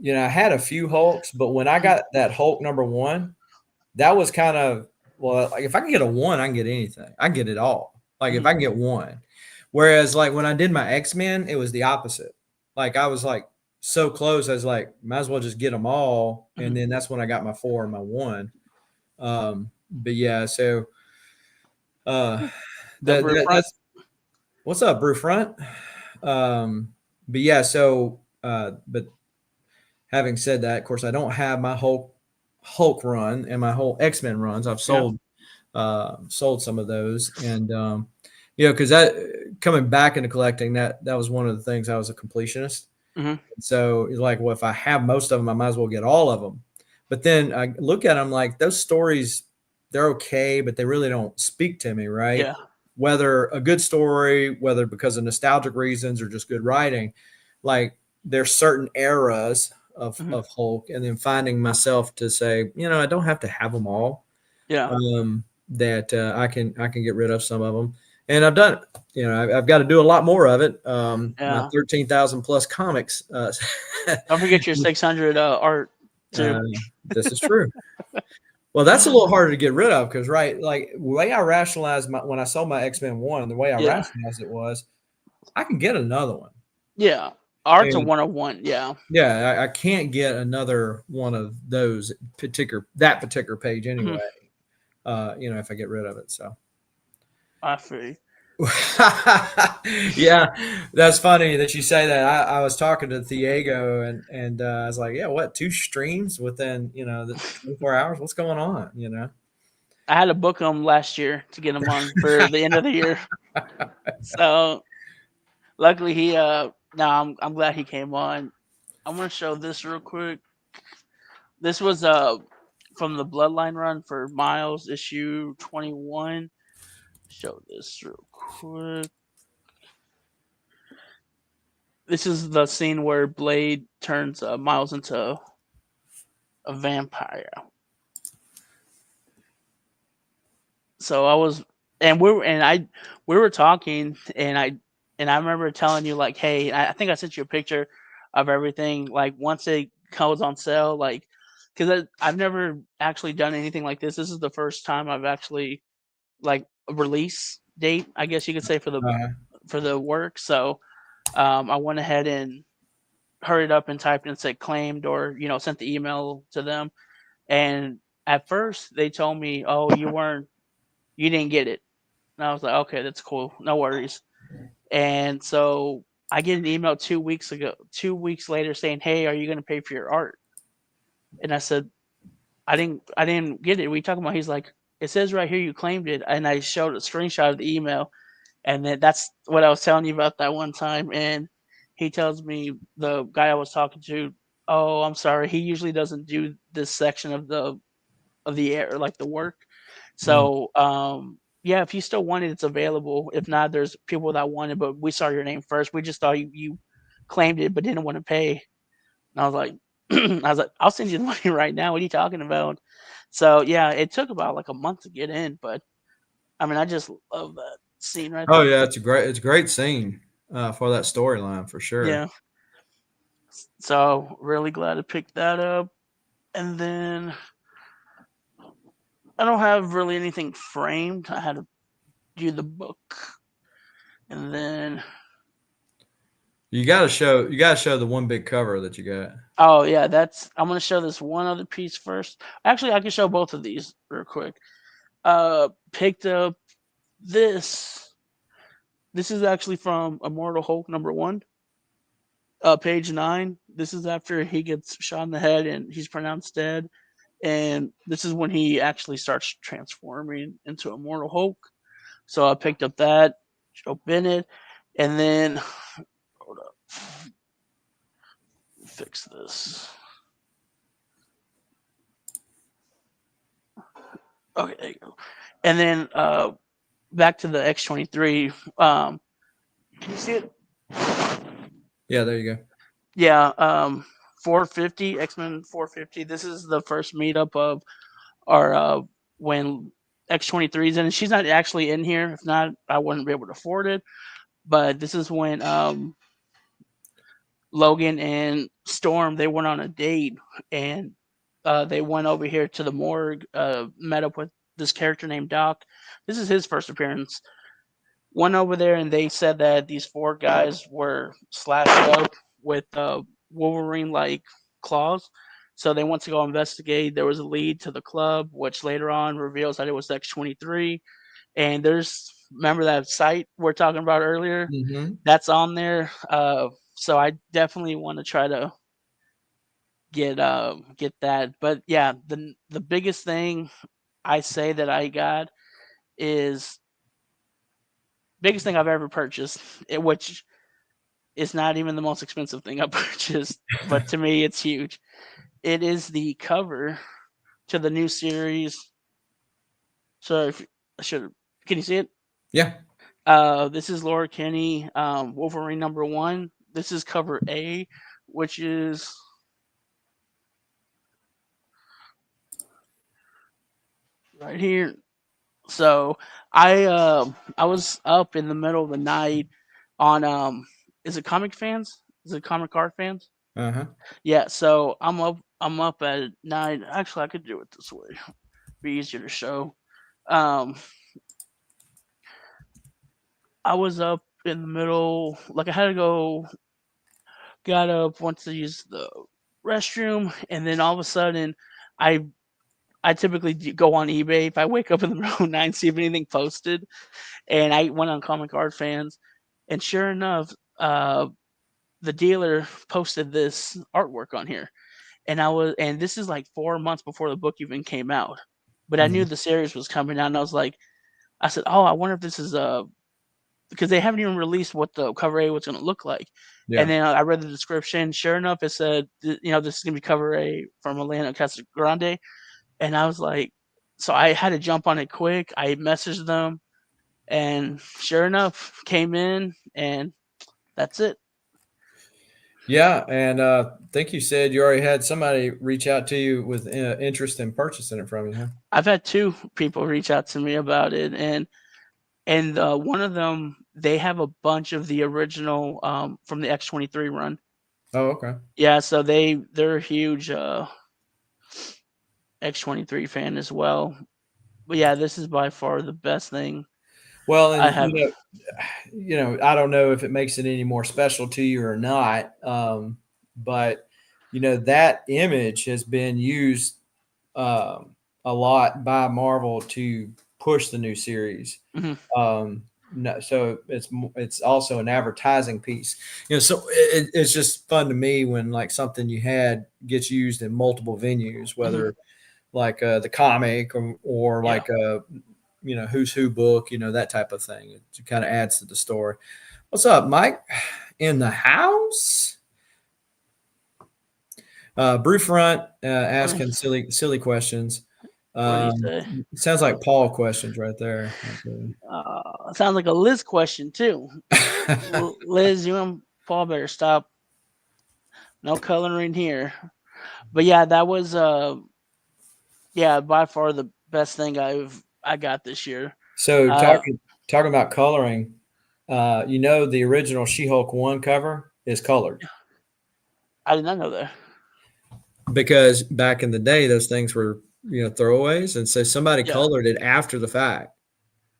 I had a few Hulks, but when I mhm, got that Hulk #1, that was kind of, well, like if I can get a one, I can get anything. I can get it all. Like if mhm, I can get one. Whereas like when I did my X-Men, it was the opposite. Like I was like so close, I was like, might as well just get them all. And mhm. then that's when I got my four and my one. But yeah, so uh The brew front. that's what's up, Brew Front. But yeah, so but having said that, of course, I don't have my Hulk run and my whole X-Men runs. I've Yeah. sold some of those, and because that coming back into collecting, that was one of the things. I was a completionist, Hmm. so it's like, well, if I have most of them, I might as well get all of them. But then I look at them like those stories, they're okay, but they really don't speak to me, right? Yeah. Whether a good story, whether because of nostalgic reasons or just good writing, like there's certain eras Hmm. of Hulk, and then finding myself to say, I don't have to have them all. Yeah. That I can get rid of some of them, and I've done it. I've got to do a lot more of it. My Yeah. 13,000 plus comics. Don't forget your 600 art too. uh, this is true. Well, that's a little harder to get rid of because, right, like the way I rationalized when I saw my X-Men 1, the way I Yeah. rationalized it was I can get another one. Yeah. Art's a And 101. Yeah. yeah, I can't get another one of those particular page Mhm. anyway. If I get rid of it. So I feel. yeah, that's funny that you say that. I was talking to Diego, and I was like, yeah, what, two streams within the 24 hours? What's going on? I had to book him last year to get him on for the end of the year. So luckily he no, I'm glad he came on. I'm gonna show this real quick. This was from the Bloodline run for Miles issue 21. Show this real quick. This is the scene where Blade turns Miles into a vampire. So I was, and we were talking, and I remember telling you like, hey, I think I sent you a picture of everything. Like once it goes on sale, like, because I've never actually done anything like this. This is the first time I've actually like a release date, I guess you could say uh, for the work. So I went ahead and hurried up and typed and said claimed or sent the email to them. And at first they told me, oh, you didn't get it. And I was like, okay, that's cool, no worries. And so I get an email 2 weeks ago, 2 weeks later saying, hey, are you going to pay for your art? And I said, I didn't get it. We talking about? He's like, it says right here you claimed it, and I showed a screenshot of the email, and then that's what I was telling you about that one time. And he tells me the guy I was talking to, oh, I'm sorry, he usually doesn't do this section of the air like the work. mm. So yeah, if you still want it, it's available. If not, there's people that want it, but we saw your name first. We just thought you claimed it but didn't want to pay. And I was like, I'll send you the money right now. What are you talking about? So yeah, it took about like a month to get in, but I mean, I just love that scene right Oh there. yeah, it's a great scene for that storyline for sure. Yeah. So really glad to pick that up. And then I don't have really anything framed. I had to do the book. And then You gotta show the one big cover that you got. Oh yeah, I'm gonna show this one other piece first. Actually, I can show both of these real quick. Picked up this. This is actually from Immortal Hulk #1, page 9. This is after he gets shot in the head and he's pronounced dead, and this is when he actually starts transforming into Immortal Hulk. So I picked up that, open it, and then hold up, fix this. Okay, there you go. And then back to the X-23. Can you see it? Yeah, there you go. Yeah, 450, X-Men 450. This is the first meetup of our when X-23 is in. She's not actually in here. If not, I wouldn't be able to afford it. But this is when Logan and Storm, they went on a date, and they went over here to the morgue, met up with this character named Doc. This is his first appearance. Went over there, and they said that these 4 guys were slashed up with Wolverine-like claws. So they went to go investigate. There was a lead to the club, which later on reveals that it was X-23. And remember that site we're talking about earlier? Mm-hmm. That's on there. So I definitely want to try to get that. But yeah, the biggest thing I say that I got is biggest thing I've ever purchased, which is not even the most expensive thing I purchased, but to me it's huge. It is the cover to the new series. So if I should, can you see it? Yeah. This is Laura Kinney, Wolverine #1. This is cover A, which is right here. So I was up in the middle of the night on is it comic fans? Is it comic art fans? Uh-huh. Yeah, so I'm up at night. Actually I could do it this way. Be easier to show. Um I was up in the middle, like I had to go, got up, went to use the restroom, and then all of a sudden I I typically go on eBay if I wake up in the middle of the night and see if anything posted. And I went on Comic Art Fans, and sure enough, the dealer posted this artwork on here, and this is like 4 months before the book even came out, but I knew Mhm. the series was coming out, and I said, oh, I wonder if this is because they haven't even released what the cover A was going to look like. And Yeah. then I read the description. Sure enough, it said, this is going to be cover A from Elena Casagrande. And I was like, so I had to jump on it quick. I messaged them, and sure enough, came in, and that's it. Yeah, and I think you said you already had somebody reach out to you with interest in purchasing it from you, huh? I've had 2 people reach out to me about it, and one of them, they have a bunch of the original from the X-23 run. Oh, okay. Yeah, so they're a huge X-23 fan as well. But yeah, this is by far the best thing Well, I and have. I don't know if it makes it any more special to you or not, but that image has been used a lot by Marvel to push the new series. Mhm. No, so it's also an advertising piece. So it's just fun to me when like something you had gets used in multiple venues, Mhm. whether like the comic or Yeah. like a who's who book, that type of thing. It kind of adds to the story. What's up, Mike? In the house? Brewfront What asking silly questions. what do you say? Sounds like Paul questions right there. Sounds like a Liz question too. Liz, you and Paul better stop. No coloring here. But yeah, that was yeah, by far the best thing I got this year. So Uh talking about coloring, the original She-Hulk 1 cover is colored I did not know that. because back in the day those things were throwaways, and so somebody Yeah. colored it after the fact.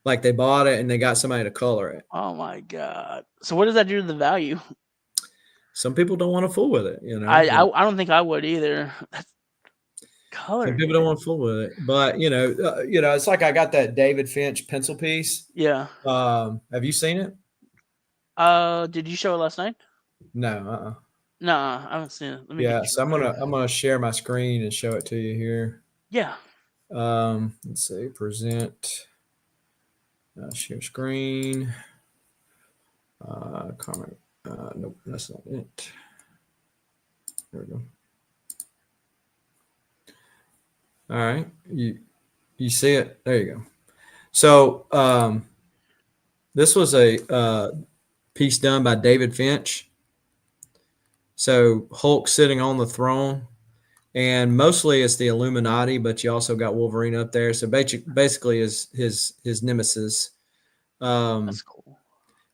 Like they bought it and they got somebody to color it. Oh my god. So what does that do to the value? some people don't want to fool with it, I don't think I would either. That's some colored. people don't want to fool with it, but it's like I got that David Finch pencil piece. Yeah. Have you seen it? Did you show it last night? No. No, I haven't seen it. Let me get Yeah. you So real quick. I'm gonna share my screen and show it to you here. Yeah. Let's see, present, share screen, comment. Nope, that's not it. There we go. All right, you see it? There you go. So this was a piece done by David Finch. So Hulk sitting on the throne, and mostly it's the Illuminati, but you also got Wolverine up there. So basically his nemesis. That's cool.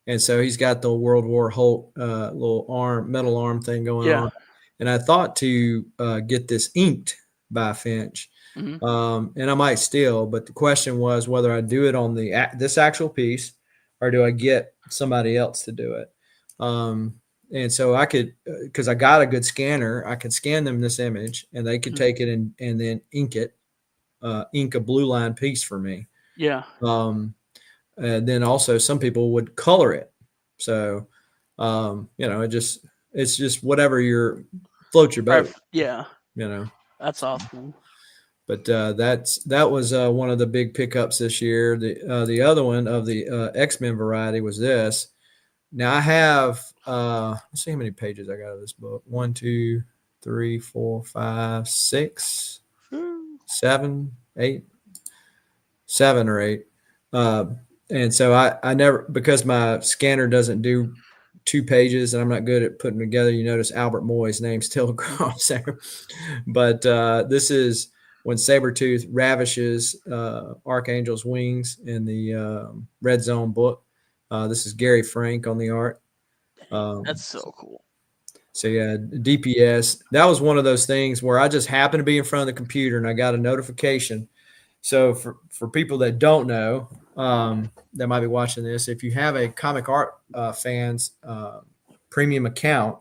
And so he's got the World War Hulk little metal arm thing going Yeah. on. And I thought to get this inked by Finch, Hmm. and I might still, but the question was whether I do it on this actual piece, or do I get somebody else to do it. And so I could, because I got a good scanner, I could scan them this image, and they could take it and then ink it, ink a blue line piece for me. Yeah. And then also some people would color it. So, it's just whatever float your boat, Yeah. you know. That's awesome. But that was one of the big pickups this year. The other one of the X-Men variety was this. Now I have let's see how many pages I got of this book. 1, 2, 3, 4, 5, 6, 7, 8, 7 or 8. And so I never, because my scanner doesn't do 2 pages and I'm not good at putting them together. You notice Albert Moy's name still across there. But this is when Sabretooth ravishes Archangel's wings in the Red Zone book. This is Gary Frank on the art. That's so cool. So yeah, DPS. That was one of those things where I just happened to be in front of the computer and I got a notification. So for people that don't know, that might be watching this, if you have a Comic Art Fans premium account,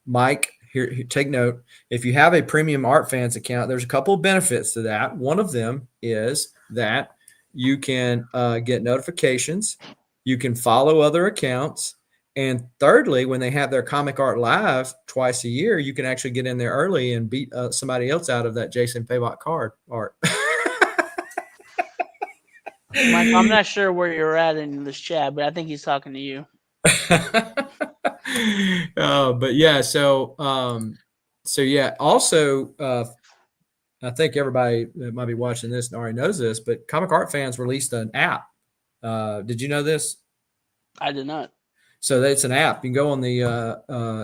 Mike, here, take note. If you have a premium Art Fans account, there's a couple of benefits to that. One of them is that you can get notifications, you can follow other accounts, and thirdly, when they have their Comic Art Live twice a year, you can actually get in there early and beat somebody else out of that Jason Payback card art. Mike, I'm not sure where you're at in this chat, but I think he's talking to you. But yeah, so yeah. Also, I think everybody that might be watching this already knows this, but Comic Art Fans released an app. Did you know this? I did not. So it's an app. You can go on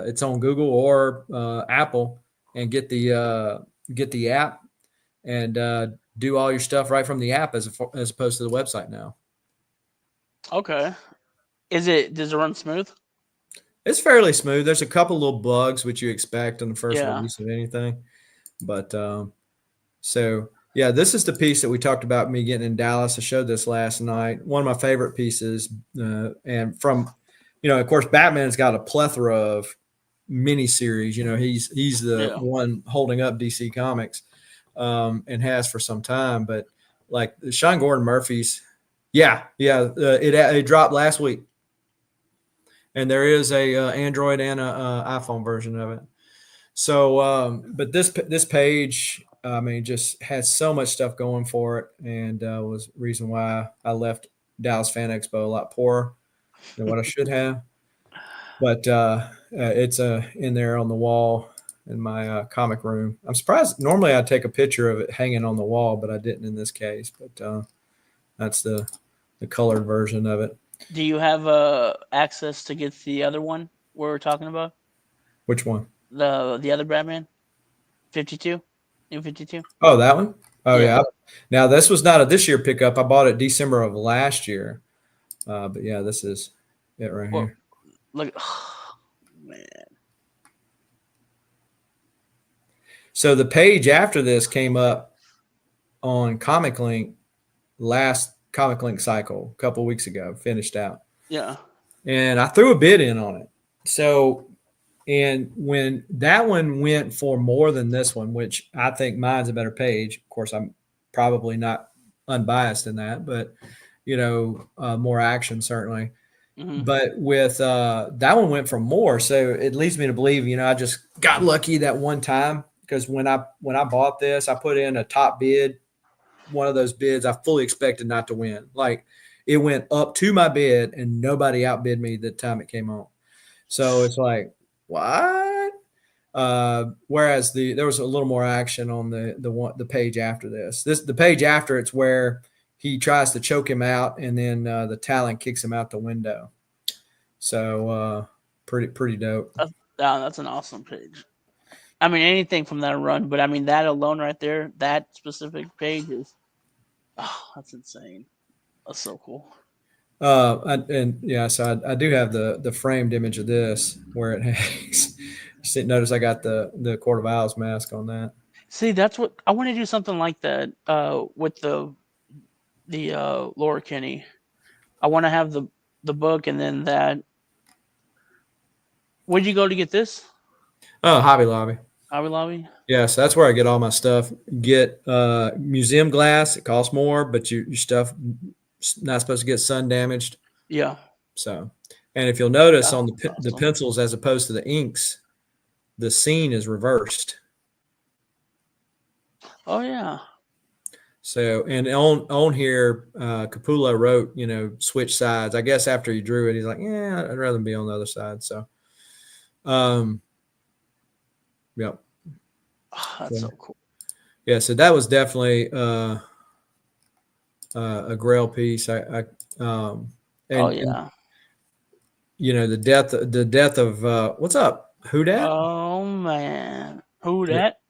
it's on Google or Apple and get the app and do all your stuff right from the app as opposed to the website now. Okay. Does it run smooth? It's fairly smooth. There's a couple little bugs which you expect on the first Yeah. release of anything, but so yeah, this is the piece that we talked about me getting in Dallas. I showed this last night. One of my favorite pieces, and from, of course, Batman's got a plethora of miniseries. He's the one holding up DC Comics, and has for some time. But like Sean Gordon Murphy's, it dropped last week, and there is a Android and a iPhone version of it. So, but this page, I mean, just has so much stuff going for it, and was the reason why I left Dallas Fan Expo a lot poorer than what I should have. But it's in there on the wall in my comic room. I'm surprised. Normally, I'd take a picture of it hanging on the wall, but I didn't in this case. But that's the colored version of it. Do you have access to get the other one we're talking about? Which one? The other Batman, 52, new 52. Oh, that one. Oh yeah. Now this was not a this year pickup. I bought it December of last year. But yeah, this is it right here. Look, oh, man. So the page after this came up on Comic Link last Comic Link cycle a couple of weeks ago, finished out. Yeah. And I threw a bid in on it. So And when that one went for more than this one, which I think mine's a better page. Of course, I'm probably not unbiased in that, but more action certainly. Hmm. But with that one went for more, so it leads me to believe I just got lucky that one time, because when I bought this, I put in a top bid, one of those bids I fully expected not to win. Like, it went up to my bid and nobody outbid me the time it came on. So it's like, what? Whereas there was a little more action on the page after this. The page after, it's where he tries to choke him out, and then the Talon kicks him out the window. So pretty dope. That's an awesome page. I mean, anything from that run, but I mean that alone right there, that specific page is, oh, that's insane. That's so cool. And yeah, so I do have the framed image of this where it hangs. Notice I got the Court of Owls mask on that. See, that's what I want to do, something like that with the Laura Kinney. I want to have the book and then that. Where'd you go to get this? Oh, Hobby Lobby. Hobby Lobby? Yeah, so that's where I get all my stuff. Get museum glass. It costs more, but your stuff not supposed to get sun damaged. Yeah. So, and if you'll notice on That's the awesome. pencils as opposed to the inks, the scene is reversed. Oh yeah. So, and on here, Capullo wrote, switch sides. I guess after he drew it, he's like, yeah, I'd rather be on the other side. So, yep. Oh, that's so cool. Yeah, so that was definitely a Grail piece. Oh yeah. And the death of what's up? Who dat? Oh man. Who Yeah. that?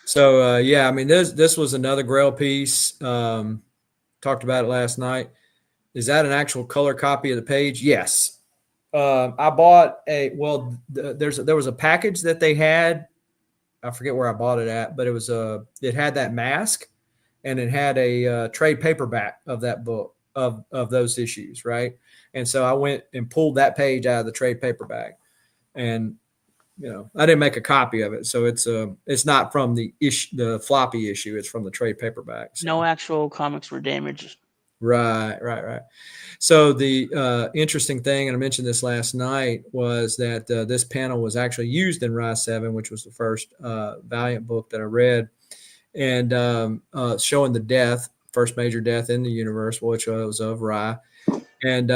So yeah, I mean this was another Grail piece. Talked about it last night. Is that an actual color copy of the page? Yes. I bought there was a package that they had. I forget where I bought it at, but it had that mask, and it had a trade paperback of that book of those issues, right? And so I went and pulled that page out of the trade paperback, and I didn't make a copy of it, so it's not from the floppy issue. It's from the trade paperback. So. No actual comics were damaged. Right. So the interesting thing, and I mentioned this last night, was that this panel was actually used in Rise 7, which was the first Valiant book that I read, and showing the first major death in the universe, which was of Rye. And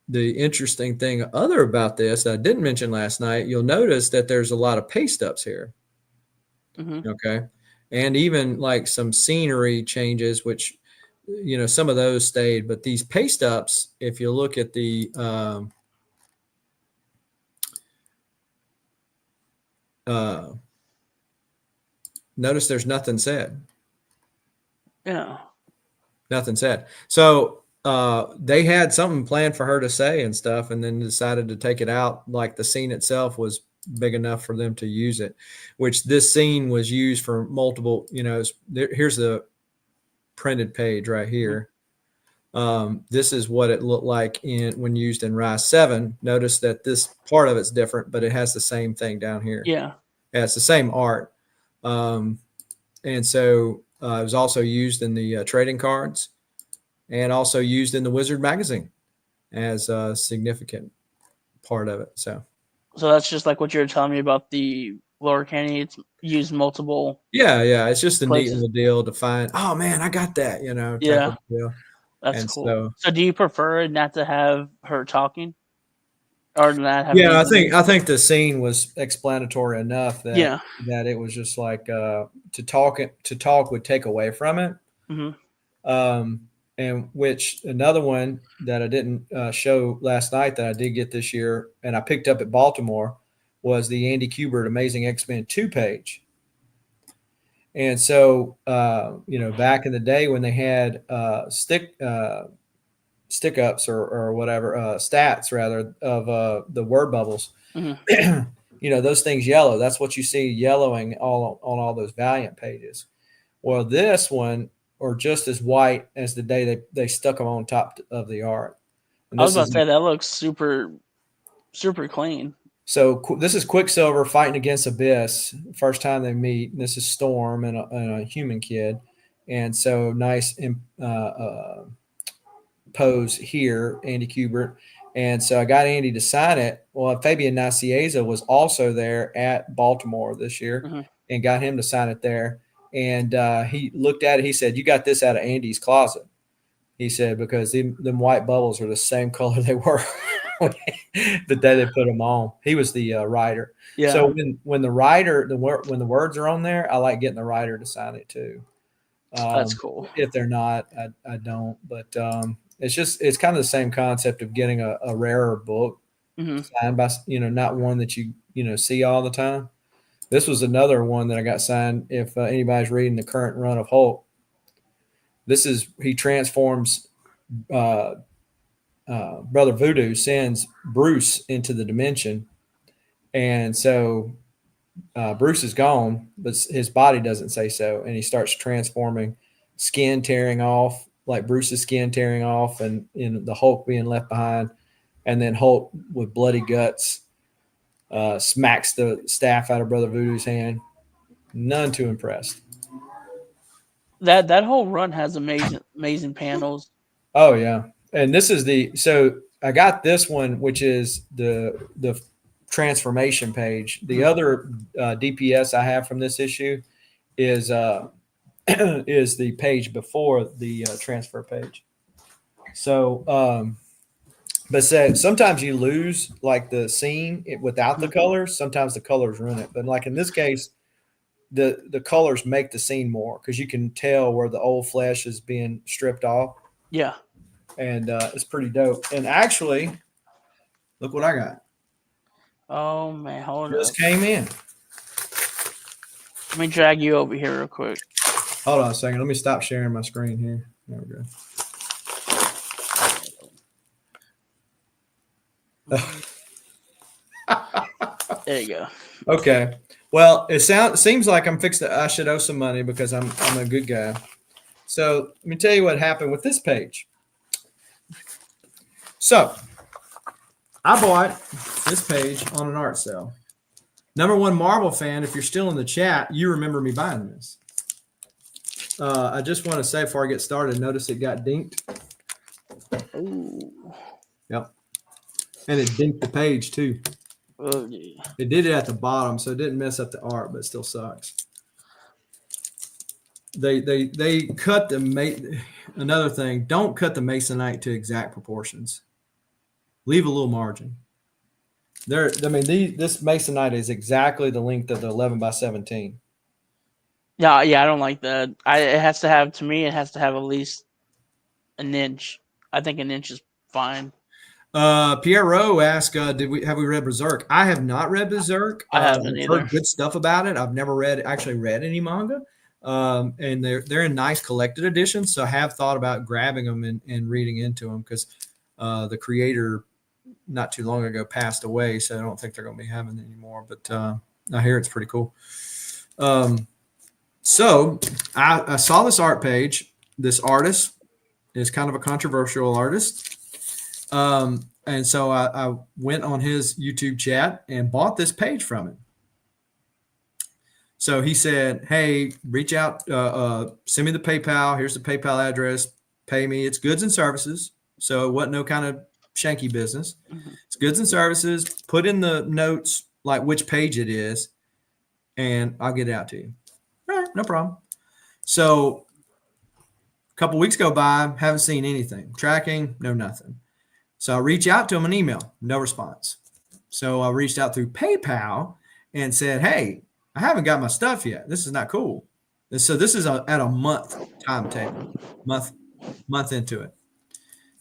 the interesting thing about this that I didn't mention last night, you'll notice that there's a lot of paste ups here. Mm-hmm. Okay. And even like some scenery changes, which some of those stayed, but these paste ups, if you look at the notice there's nothing said. Yeah. Nothing said. So they had something planned for her to say and stuff, and then decided to take it out. Like the scene itself was big enough for them to use it, which this scene was used for multiple, here's the printed page right here. This is what it looked like when used in Rise 7. Notice that this part of it's different, but it has the same thing down here. Yeah. It's the same art. And so it was also used in the trading cards, and also used in the Wizard magazine as a significant part of it. So that's just like what you were telling me about the Laura Kinney. It's used multiple. Yeah. It's just a places. neat little deal to find. Oh man, I got that. Type of deal. That's and cool. So do you prefer not to have her talking, or not have? Yeah, I think the scene was explanatory enough that that it was just like to talk would take away from it. Mm-hmm. And which another one that I didn't show last night that I did get this year, and I picked up at Baltimore, was the Andy Kubert Amazing X-Men 2 page. And so, back in the day when they had stick ups or whatever, stats rather, of the word bubbles, Mm-hmm. Those things yellow. That's what you see yellowing on all those Valiant pages. Well, this one are just as white as the day they stuck them on top of the art. And I was this about is to say that looks super, super clean. So this is Quicksilver fighting against Abyss. First time they meet. And this is Storm and a human kid, and so nice pose here, Andy Kubert. And so I got Andy to sign it. Well, Fabian Nicieza was also there at Baltimore this year Hmm. and got him to sign it there. And he looked at it. He said, "You got this out of Andy's closet." He said, because them white bubbles are the same color they were the day they put them on. He was the writer. Yeah, So when the writer, when the words are on there, I like getting the writer to sign it too. that's cool. If they're not, I don't. But it's kind of the same concept of getting a rarer book Hmm. signed by, not one that you see all the time. This was another one that I got signed. If anybody's reading the current run of Hulk, he transforms. Brother Voodoo sends Bruce into the dimension, and so Bruce is gone, but his body doesn't say so, and he starts transforming, skin tearing off, like Bruce's skin tearing off, and in the Hulk being left behind, and then Hulk with bloody guts smacks the staff out of Brother Voodoo's hand. None too impressed. That whole run has amazing panels. Oh yeah, and this is so I got this one, which is the transformation page. The Mhm. other DPS I have from this issue is is the page before the transfer page. So, but sometimes you lose like the scene without the Mhm. colors. Sometimes the colors ruin it. But like in this case, the colors make the scene more because you can tell where the old flesh is being stripped off, Yeah. and it's pretty dope. And actually, look what I got. Oh man, hold Just up. came in. Let me drag you over here real quick. Hold on a second. Let me stop sharing my screen here. There we go. There you go. Okay. Well, it seems like I'm fixed. I should owe some money because I'm a good guy. So let me tell you what happened with this page. So I bought this page on an art sale. Number one Marvel fan, if you're still in the chat, you remember me buying this. I just want to say before I get started, notice it got dinked. Ooh. Yep. And it dinked the page too. Oh yeah. It did it at the bottom, so it didn't mess up the art, but it still sucks. They cut another thing, don't cut the masonite to exact proportions. Leave a little margin. This masonite is exactly the length of the 11 by 17. Yeah, yeah, I don't like that. It has to have, to me, it has to have at least an inch. I think an inch is fine. Pierrot asked, have we read Berserk? I have not read Berserk. I I've haven't either. heard good stuff about it. I've never actually read any manga. And they're in nice collected editions. So I have thought about grabbing them and reading into them because the creator not too long ago passed away. So I don't think they're going to be having it anymore. But I hear it's pretty cool. So I saw this art page. This artist is kind of a controversial artist. And so I went on his YouTube chat and bought this page from him. So he said, "Hey, reach out, send me the PayPal. Here's the PayPal address. Pay me. It's goods and services. So it wasn't no kind of shanky business. Mm-hmm. It's goods and services. Put in the notes like which page it is, and I'll get it out to you." All right, no problem. So a couple weeks go by, haven't seen anything. Tracking, no nothing. So I reach out to him an email, no response. So I reached out through PayPal and said, "Hey, I haven't got my stuff yet. This is not cool." And so this is at a month timetable, month into it.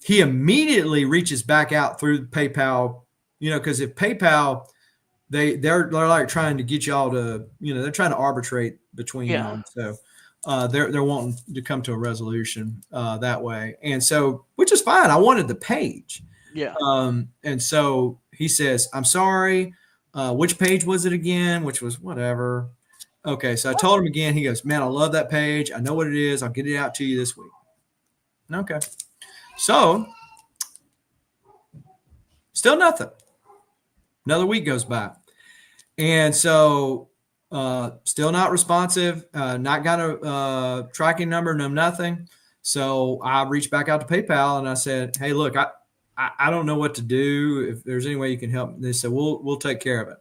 He immediately reaches back out through PayPal, because if PayPal, they're like trying to get y'all to, they're trying to arbitrate between Yeah. y'all. So they're wanting to come to a resolution that way. And so, which is fine. I wanted the page. Yeah. And so he says, "I'm sorry. Which page was it again?" Which was whatever. Okay. So I told him again. He goes, "Man, I love that page. I know what it is. I'll get it out to you this week." Okay. So still nothing. Another week goes by. And so still not responsive, not got a tracking number, no nothing. So I reached back out to PayPal and I said, hey, look, I don't know what to do. If there's any way you can help. They said, we'll take care of it.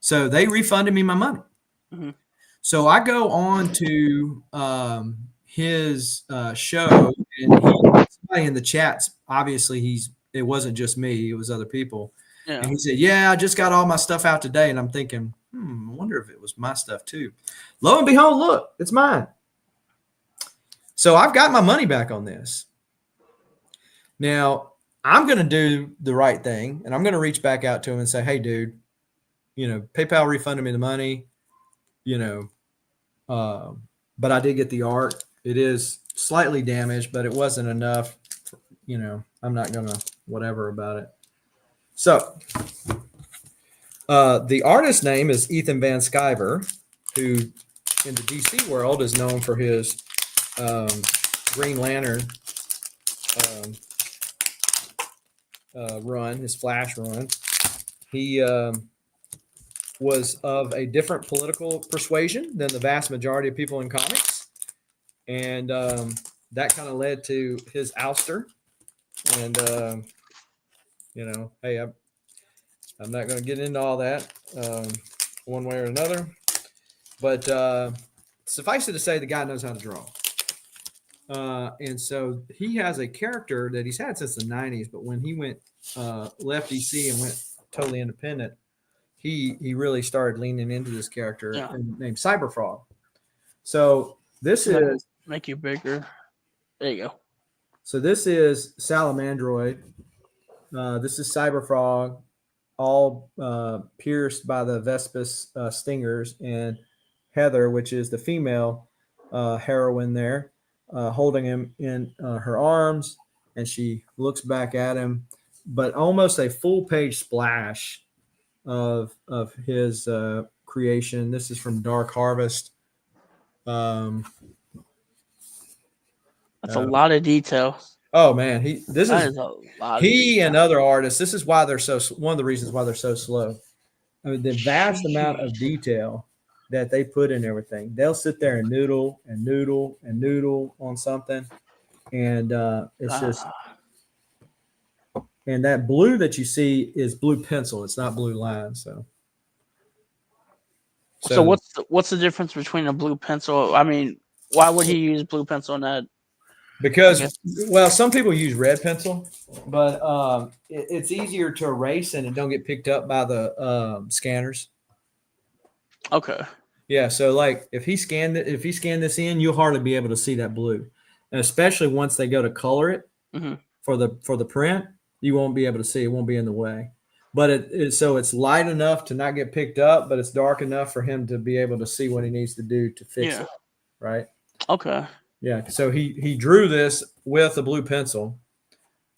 So they refunded me my money. Mm-hmm. So I go on to his show, and somebody in the chats, obviously it wasn't just me, it was other people. And Yeah. he said, yeah, I just got all my stuff out today. And I'm thinking, I wonder if it was my stuff too. Lo and behold, look, it's mine. So I've got my money back on this. Now I'm going to do the right thing, and I'm going to reach back out to him and say, hey, dude, PayPal refunded me the money, but I did get the art. It is slightly damaged, but it wasn't enough. I'm not going to whatever about it. So the artist's name is Ethan Van Sciver, who in the DC world is known for his Green Lantern run, his Flash run. He was of a different political persuasion than the vast majority of people in comics. And that kind of led to his ouster. And, hey, I'm not going to get into all that one way or another. But suffice it to say, the guy knows how to draw. And so he has a character that he's had since the 90s. But when he left DC and went totally independent, he really started leaning into this character named Cyberfrog. So this is make you bigger. There you go. So this is Salamandroid. This is Cyberfrog, all pierced by the Vespus stingers, and Heather, which is the female heroine there, holding him in her arms, and she looks back at him. But almost a full page splash of his creation. This is from Dark Harvest. That's a lot of detail. Oh man, he and other artists. This is why they're one of the reasons why they're so slow. I mean, the vast amount of detail that they put in everything. They'll sit there and noodle and noodle and noodle on something, and it's just. And that blue that you see is blue pencil. It's not blue line. So what's the difference between a blue pencil? I mean, why would he use blue pencil in that? Because, well, some people use red pencil, but it's easier to erase and it don't get picked up by the scanners. Okay. Yeah, so like if he scanned this in, you'll hardly be able to see that blue, and especially once they go to color it for the print, you won't be able to see. It won't be in the way. But it's light enough to not get picked up, but it's dark enough for him to be able to see what he needs to do to fix it. Right. Okay. Yeah, so he drew this with a blue pencil,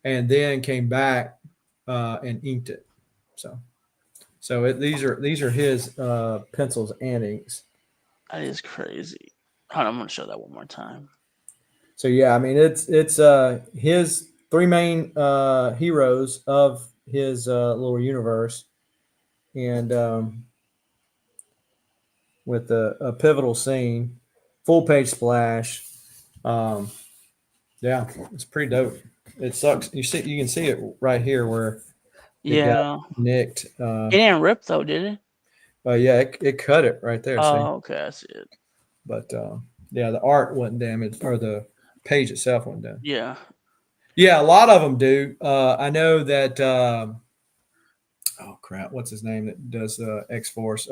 and then came back and inked it. So these are his pencils and inks. That is crazy. Hold on, I'm gonna show that one more time. So yeah, I mean it's his three main heroes of his little universe, and with a pivotal scene, full page splash. Yeah, it's pretty dope. It sucks. You can see it right here where it got nicked. It didn't rip though, did it? Yeah, it cut it right there. Oh, okay, I see it. But yeah, the art wasn't damaged, or the page itself wasn't damaged. Yeah. Yeah, a lot of them do. I know that. Oh crap! What's his name that does X-Force?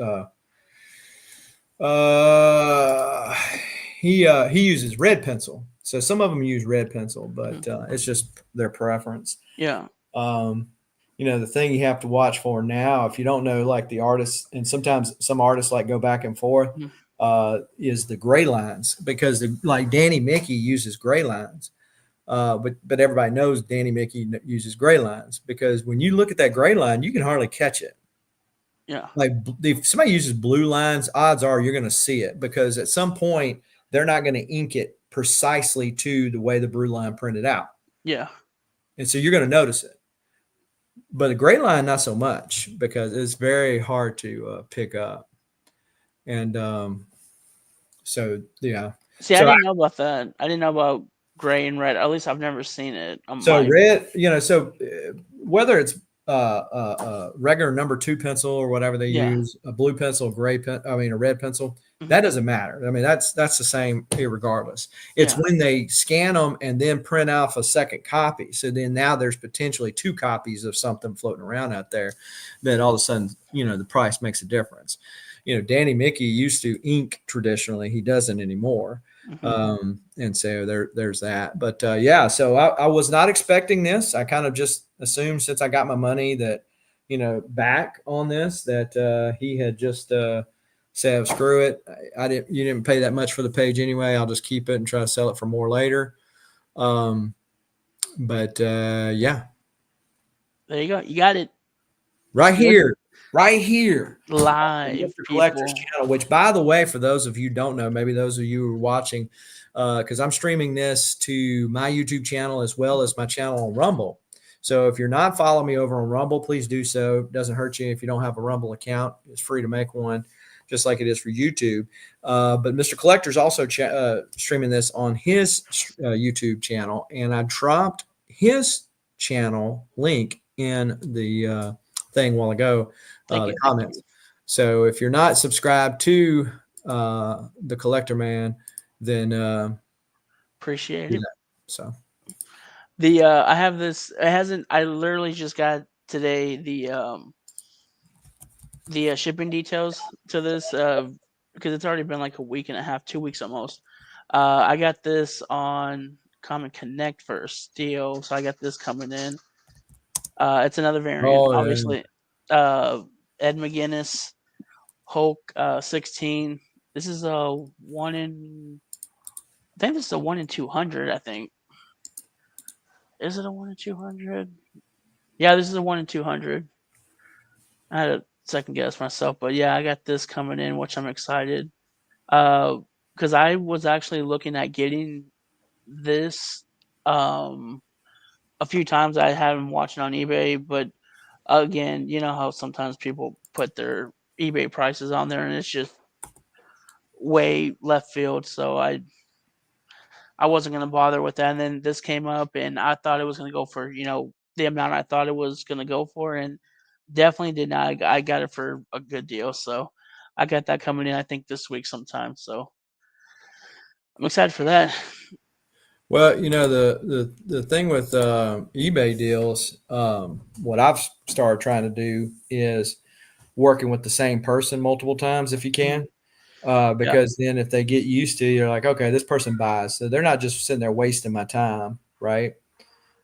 He uses red pencil. So some of them use red pencil, but it's just their preference. Yeah. The thing you have to watch for now, if you don't know, like the artists, and sometimes some artists like go back and forth, is the gray lines, because like Danny Mickey uses gray lines. But everybody knows Danny Mickey uses gray lines, because when you look at that gray line, you can hardly catch it. Yeah. Like if somebody uses blue lines, odds are you're going to see it, because at some point they're not going to ink it precisely to the way the blue line printed out. Yeah. And so you're going to notice it. but the gray line not so much because it's very hard to pick up. And so yeah, See, I so didn't know about that. I didn't know about gray and red. At least I've never seen it on So my. red, whether it's regular number two pencil or whatever they Yeah. use, a blue pencil, a red pencil, Hmm. that doesn't matter. I mean, that's the same regardless. It's Yeah. when they scan them and then print off a second copy. So then now there's potentially two copies of something floating around out there. Then all of a sudden, the price makes a difference. Danny Mickey used to ink traditionally. He doesn't anymore. Hmm. And so there's that. But yeah, so I was not expecting this. I kind of just assumed since I got my money that, back on this, that he had just said, screw it. You didn't pay that much for the page anyway. I'll just keep it and try to sell it for more later. But yeah, There you go. You got it. right Look, here, right here. live, Mr. Collector's people. channel, which, by the way, for those of you who don't know, maybe those of you who are watching, because I'm streaming this to my YouTube channel as well as my channel on Rumble. So if you're not following me over on Rumble, please do so. It doesn't hurt you if you don't have a Rumble account. It's free to make one, just like it is for YouTube. But Mr. Collector's also streaming this on his YouTube channel, and I dropped his channel link in the thing a while ago, Thank the you. comments. So if you're not subscribed to the Collector Man, then Appreciate do it. that. So I have this. It hasn't. I literally just got today the shipping details to this because it's already been like a week and a half, 2 weeks almost. I got this on Comic Connect first deal, so I got this coming in. It's another variant, oh yeah. obviously. Ed McGuinness, Hulk 16. This is a one in. I think this is a 1 in 200. I think. Is it a 1 in 200? Yeah, this is a 1 in 200. I had a second guess myself, but yeah, I got this coming in, which I'm excited. Because I was actually looking at getting this a few times. I had them watching on eBay, but again, you know how sometimes people put their eBay prices on there, and it's just way left field. So I wasn't gonna bother with that. And then this came up, and I thought it was gonna go for the amount I thought it was gonna go for, and definitely did not. I got it for a good deal, so I got that coming in. I think this week sometime. So I'm excited for that. Well, the thing with eBay deals, what I've started trying to do is working with the same person multiple times if you Mhm. can. Yeah. Because then if they get used to, you're like, okay, this person buys, so they're not just sitting there wasting my time, right?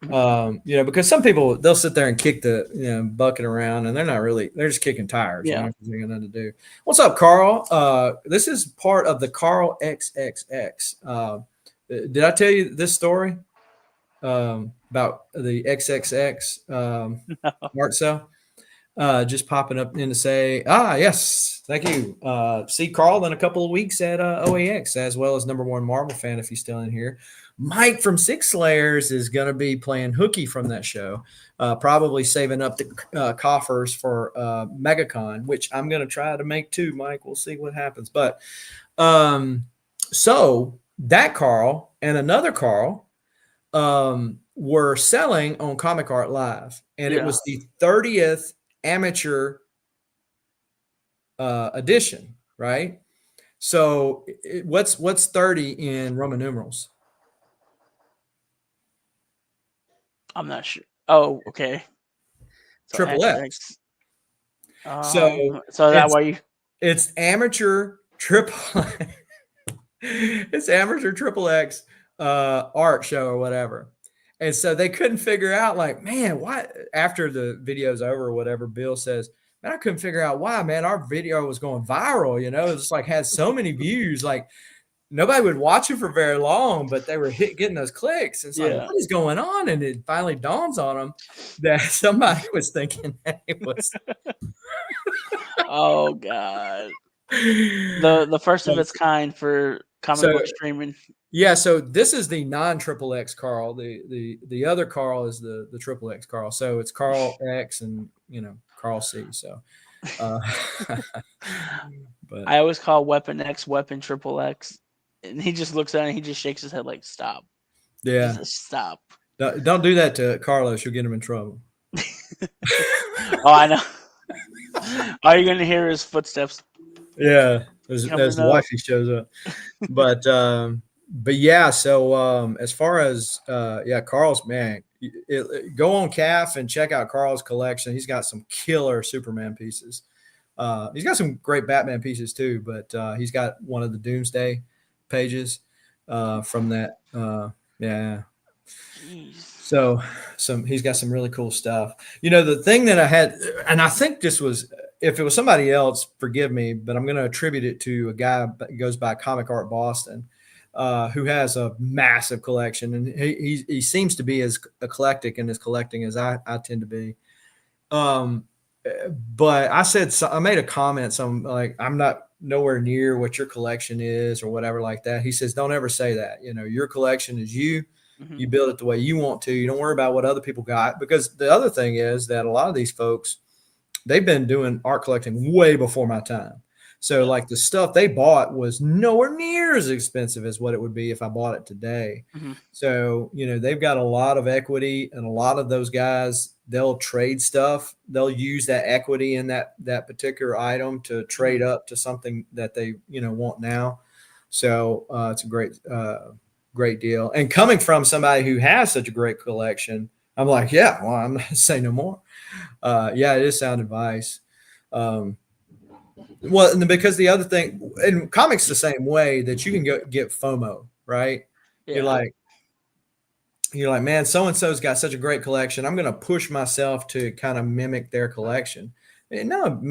Mhm. Because some people, they'll sit there and kick the bucket around, and they're just kicking tires, Yeah. because they got nothing to do. What's up, Carl? This is part of the Carl XXX. Did I tell you this story about the XXX art sale? Just popping up in to say, yes, thank you. See Carl in a couple of weeks at OAX, as well as number one Marvel fan, if he's still in here. Mike from Six Layers is going to be playing hooky from that show, probably saving up the coffers for MegaCon, which I'm going to try to make too, Mike. We'll see what happens. But so that Carl and another Carl were selling on Comic Art Live, and it Yeah. was the 30th amateur edition, right? So what's 30 in Roman numerals? I'm not sure. Oh, okay. So Triple X. XX. So So that it's way you. it's amateur triple it's amateur triple X art show or whatever. And so they couldn't figure out, like, man, why after the video's over or whatever, Bill says, man, I couldn't figure out why, man, our video was going viral, it's like had so many views, like nobody would watch it for very long, but they were getting those clicks. It's like, Yeah. what is going on? And it finally dawns on them that somebody was thinking that it was Oh God. The first of its kind for comic so book streaming. Yeah, so this is the non triple X Carl. The other Carl is the triple X Carl. So it's Carl X and Carl C. So, uh, but I always call Weapon X Weapon Triple X, and he just looks at it and he just shakes his head like, "Stop, yeah, just stop." don't do that to Carlos. You'll get him in trouble. Oh, I know. All you're gonna hear is footsteps Yeah, as coming the up. wifey shows up. But yeah, so as far as yeah, Carl's man, go on CAF and check out Carl's collection. He's got some killer Superman pieces. He's got some great Batman pieces too, but he's got one of the Doomsday pages from that. Yeah, Jeez. so he's got some really cool stuff. The thing that I had, and I think this was, if it was somebody else, forgive me, but I'm going to attribute it to a guy that goes by Comic Art Boston, who has a massive collection, and he seems to be as eclectic in his collecting as I tend to be. Um, but I made a comment, some like, I'm not nowhere near what your collection is or whatever like that. He says, don't ever say that. Your collection is you. Hmm. You build it the way you want to. You don't worry about what other people got, because the other thing is that a lot of these folks, they've been doing art collecting way before my time. So Yeah. like the stuff they bought was nowhere near as expensive as what it would be if I bought it today. Hmm. So, they've got a lot of equity, and a lot of those guys, they'll trade stuff. They'll use that equity in that particular item to Hmm. trade up to something that they, want now. So it's a great deal. And coming from somebody who has such a great collection, I'm like, yeah, well, I'm not say no more. Yeah, it is sound advice. Um, well, and because the other thing in comics, the same way that you can go get FOMO, right? You're Yeah. like, man, so and so's got such a great collection. I'm going to push myself to kind of mimic their collection. And no,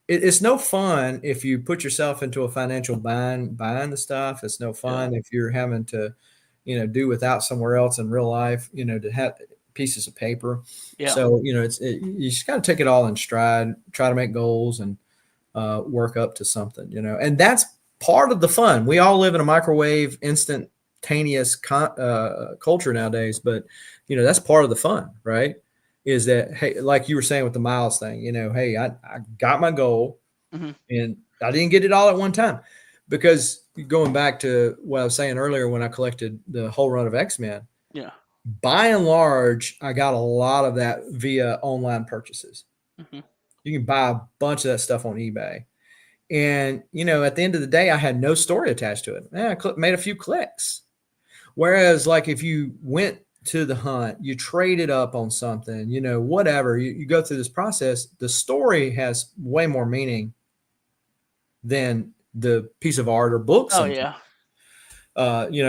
it's no fun if you put yourself into a financial bind buying the stuff. It's no Yeah. fun if you're having to, do without somewhere else in real life, to have pieces of paper. Yeah. So, you just got to take it all in stride, try to make goals, and work up to something, and that's part of the fun. We all live in a microwave, instantaneous culture nowadays, but that's part of the fun, right? Is that, hey, like you were saying with the miles thing, hey, I got my goal, Hmm. and I didn't get it all at one time, because going back to what I was saying earlier, when I collected the whole run of X-Men, Yeah. by and large, I got a lot of that via online purchases. Hmm. You can buy a bunch of that stuff on eBay. And, at the end of the day, I had no story attached to it. I made a few clicks. Whereas, like, if you went to the hunt, you traded up on something, whatever, you go through this process, the story has way more meaning than the piece of art or book Oh sometimes. yeah.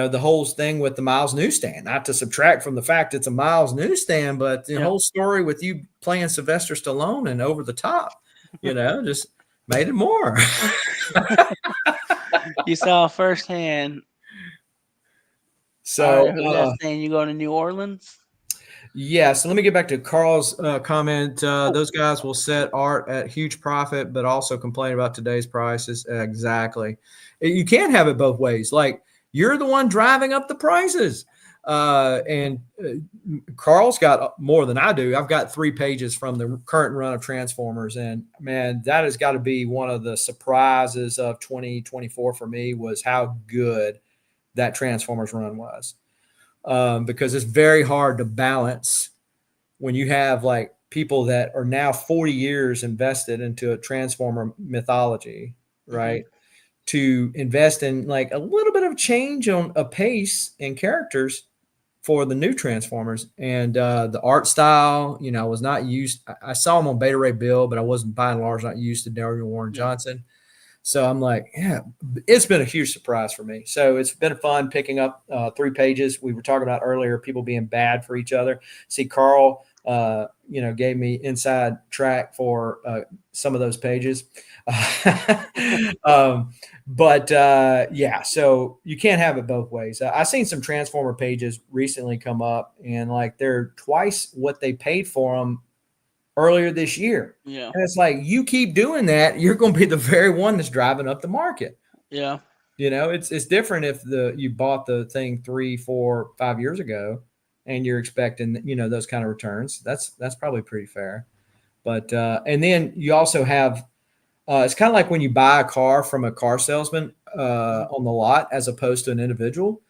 The whole thing with the Miles newsstand, not to subtract from the fact it's a Miles newsstand, but the Yeah. whole story with you playing Sylvester Stallone and Over the Top, just made it more. You saw firsthand. All So, right, who got saying you going to New Orleans? yeah, so let me get back to Carl's comment. Oh, Those guys will set art at huge profit, but also complain about today's prices. Exactly. You can't have it both ways. Like, you're the one driving up the prices. And Carl's got more than I do. I've got 3 pages from the current run of Transformers. And man, that has got to be one of the surprises of 2024 for me, was how good that Transformers run was. Because it's very hard to balance when you have like people that are now 40 years invested into a Transformer mythology, hmm. right? To invest in like a little bit of change on a pace and characters for the new Transformers, and the art style, I was not used. I saw them on Beta Ray Bill, but I wasn't by and large not used to Daniel Warren Yeah. Johnson. So I'm like, yeah, it's been a huge surprise for me. So it's been fun picking up 3 pages. We were talking about earlier, people being bad for each other. See, Carl, gave me inside track for some of those pages. um, but yeah, so you can't have it both ways. I've seen some Transformer pages recently come up, and like they're twice what they paid for them earlier this year. Yeah. And it's like, you keep doing that, you're going to be the very one that's driving up the market. Yeah. You know, it's different if you bought the thing 3, 4, 5 years ago, and you're expecting those kind of returns. That's probably pretty fair. But and then you also have it's kind of like when you buy a car from a car salesman Mhm. on the lot as opposed to an individual.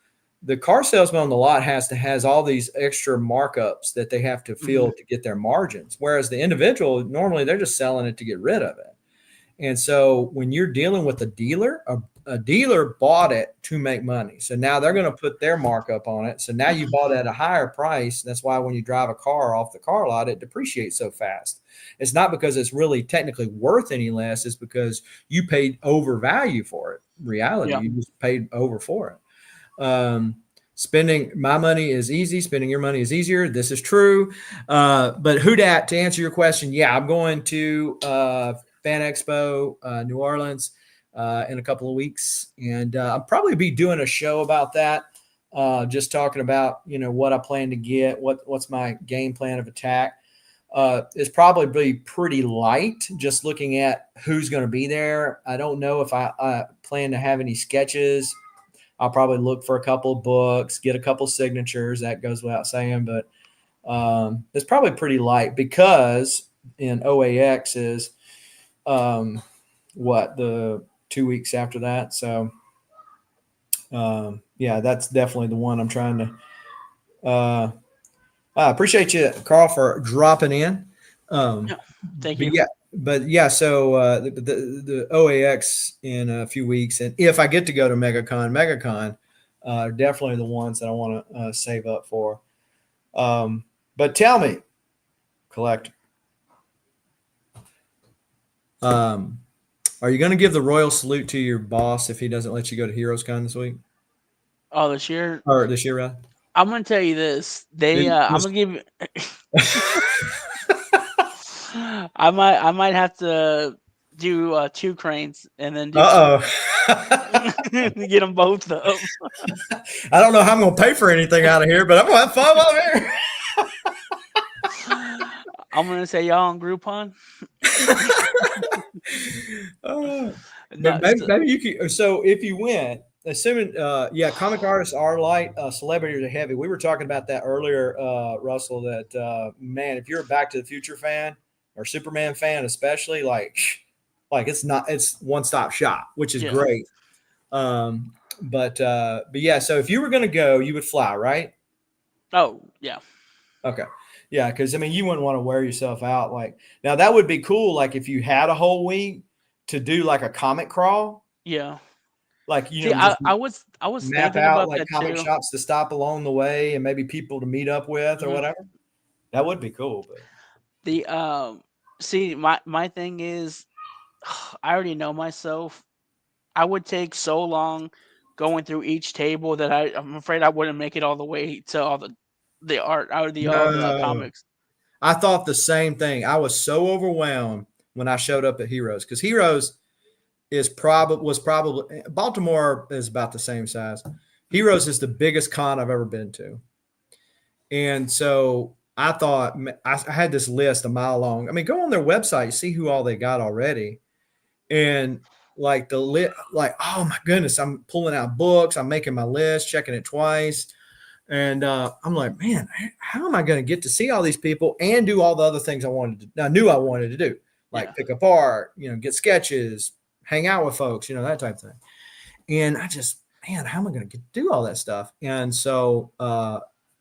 The car salesman on the lot has all these extra markups that they have to Mhm. feel to get their margins, whereas the individual normally they're just selling it to get rid of it. And so when you're dealing with a dealer bought it to make money. So now they're going to put their markup on it. So now you bought it at a higher price. That's why when you drive a car off the car lot, it depreciates so fast. It's not because it's really technically worth any less. It's because you paid over value for it. Reality, Yeah. you just paid over for it. Spending my money is easy. Spending your money is easier. This is true. But who dat, to answer your question, yeah, I'm going to Fan Expo, New Orleans, in a couple of weeks, and I'll probably be doing a show about that. Just talking about what I plan to get, what's my game plan of attack. Is probably pretty light. Just looking at who's going to be there. I don't know if I plan to have any sketches. I'll probably look for a couple of books, get a couple signatures. That goes without saying, but it's probably pretty light because in OAX is the 2 weeks after that. So yeah, that's definitely the one I'm trying to. I appreciate you, Carl, for dropping in. Um, Yeah. Thank but you. yeah, so the OAX in a few weeks, and if I get to go to MegaCon, are definitely the ones that I want to save up for. But tell me, collect. Um, are you going to give the royal salute to your boss if he doesn't let you go to HeroesCon this week Oh, this year, or this year, rather? I'm gonna tell you this. I'm gonna give. I might have to do 2 cranes and then do Uh get them both up. I don't know how I'm going to pay for anything out of here, but I'm going to have fun out here. I'm gonna say y'all on Groupon. uh, but No, maybe you could. So if you win, assuming, yeah, comic artists are light, celebrities are heavy. We were talking about that earlier, Russell. That man, if you're a Back to the Future fan or Superman fan, especially, like it's one stop shop, which is yeah. great. But yeah, so if you were going to go, you would fly, right? Oh yeah. Okay. Yeah, because I mean, you wouldn't want to wear yourself out. Like now, that would be cool. Like if you had a whole week to do like a comic crawl, Yeah. like See, just I was map thinking out about like that comic too. shops to stop along the way and maybe people to meet up with or Mhm. whatever. That would be cool. But The see, my thing is, I already know myself. I would take so long going through each table that I'm afraid I wouldn't make it all the way to the art or the all the no, comics. I thought the same thing. I was so overwhelmed when I showed up at Heroes because Heroes was probably Baltimore is about the same size. Mhm. Heroes is the biggest con I've ever been to. And so I thought I had this list a mile long. I mean, go on their website, see who all they got already, and like like oh my goodness, I'm pulling out books, I'm making my list, checking it twice, and I'm like, man, how am I going to get to see all these people and do all the other things I knew I wanted to do, Yeah. like pick up art, get sketches, hang out with folks, that type of thing. And I just, man, how am I going to do all that stuff? And so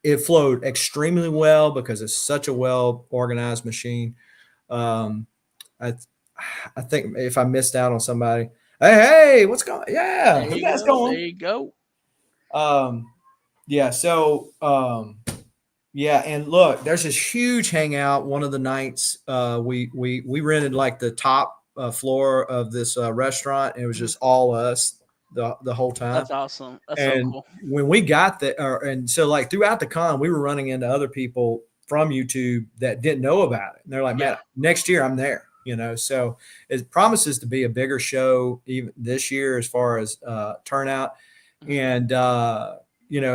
it flowed extremely well because it's such a well organized machine. Um, I, I think if I missed out on somebody, hey, what's going? Yeah, There who you that's go. There going? you go. Um, yeah. So yeah, and look, there's this huge hangout. One of the nights, we rented like the top floor of this restaurant. And it was Mhm. just all us the whole time. That's awesome. That's so And cool. when we got there, and so like throughout the con, we were running into other people from YouTube that didn't know about it. And they're like, Yeah. man, next year I'm there, So it promises to be a bigger show even this year as far as turnout. Mhm. And,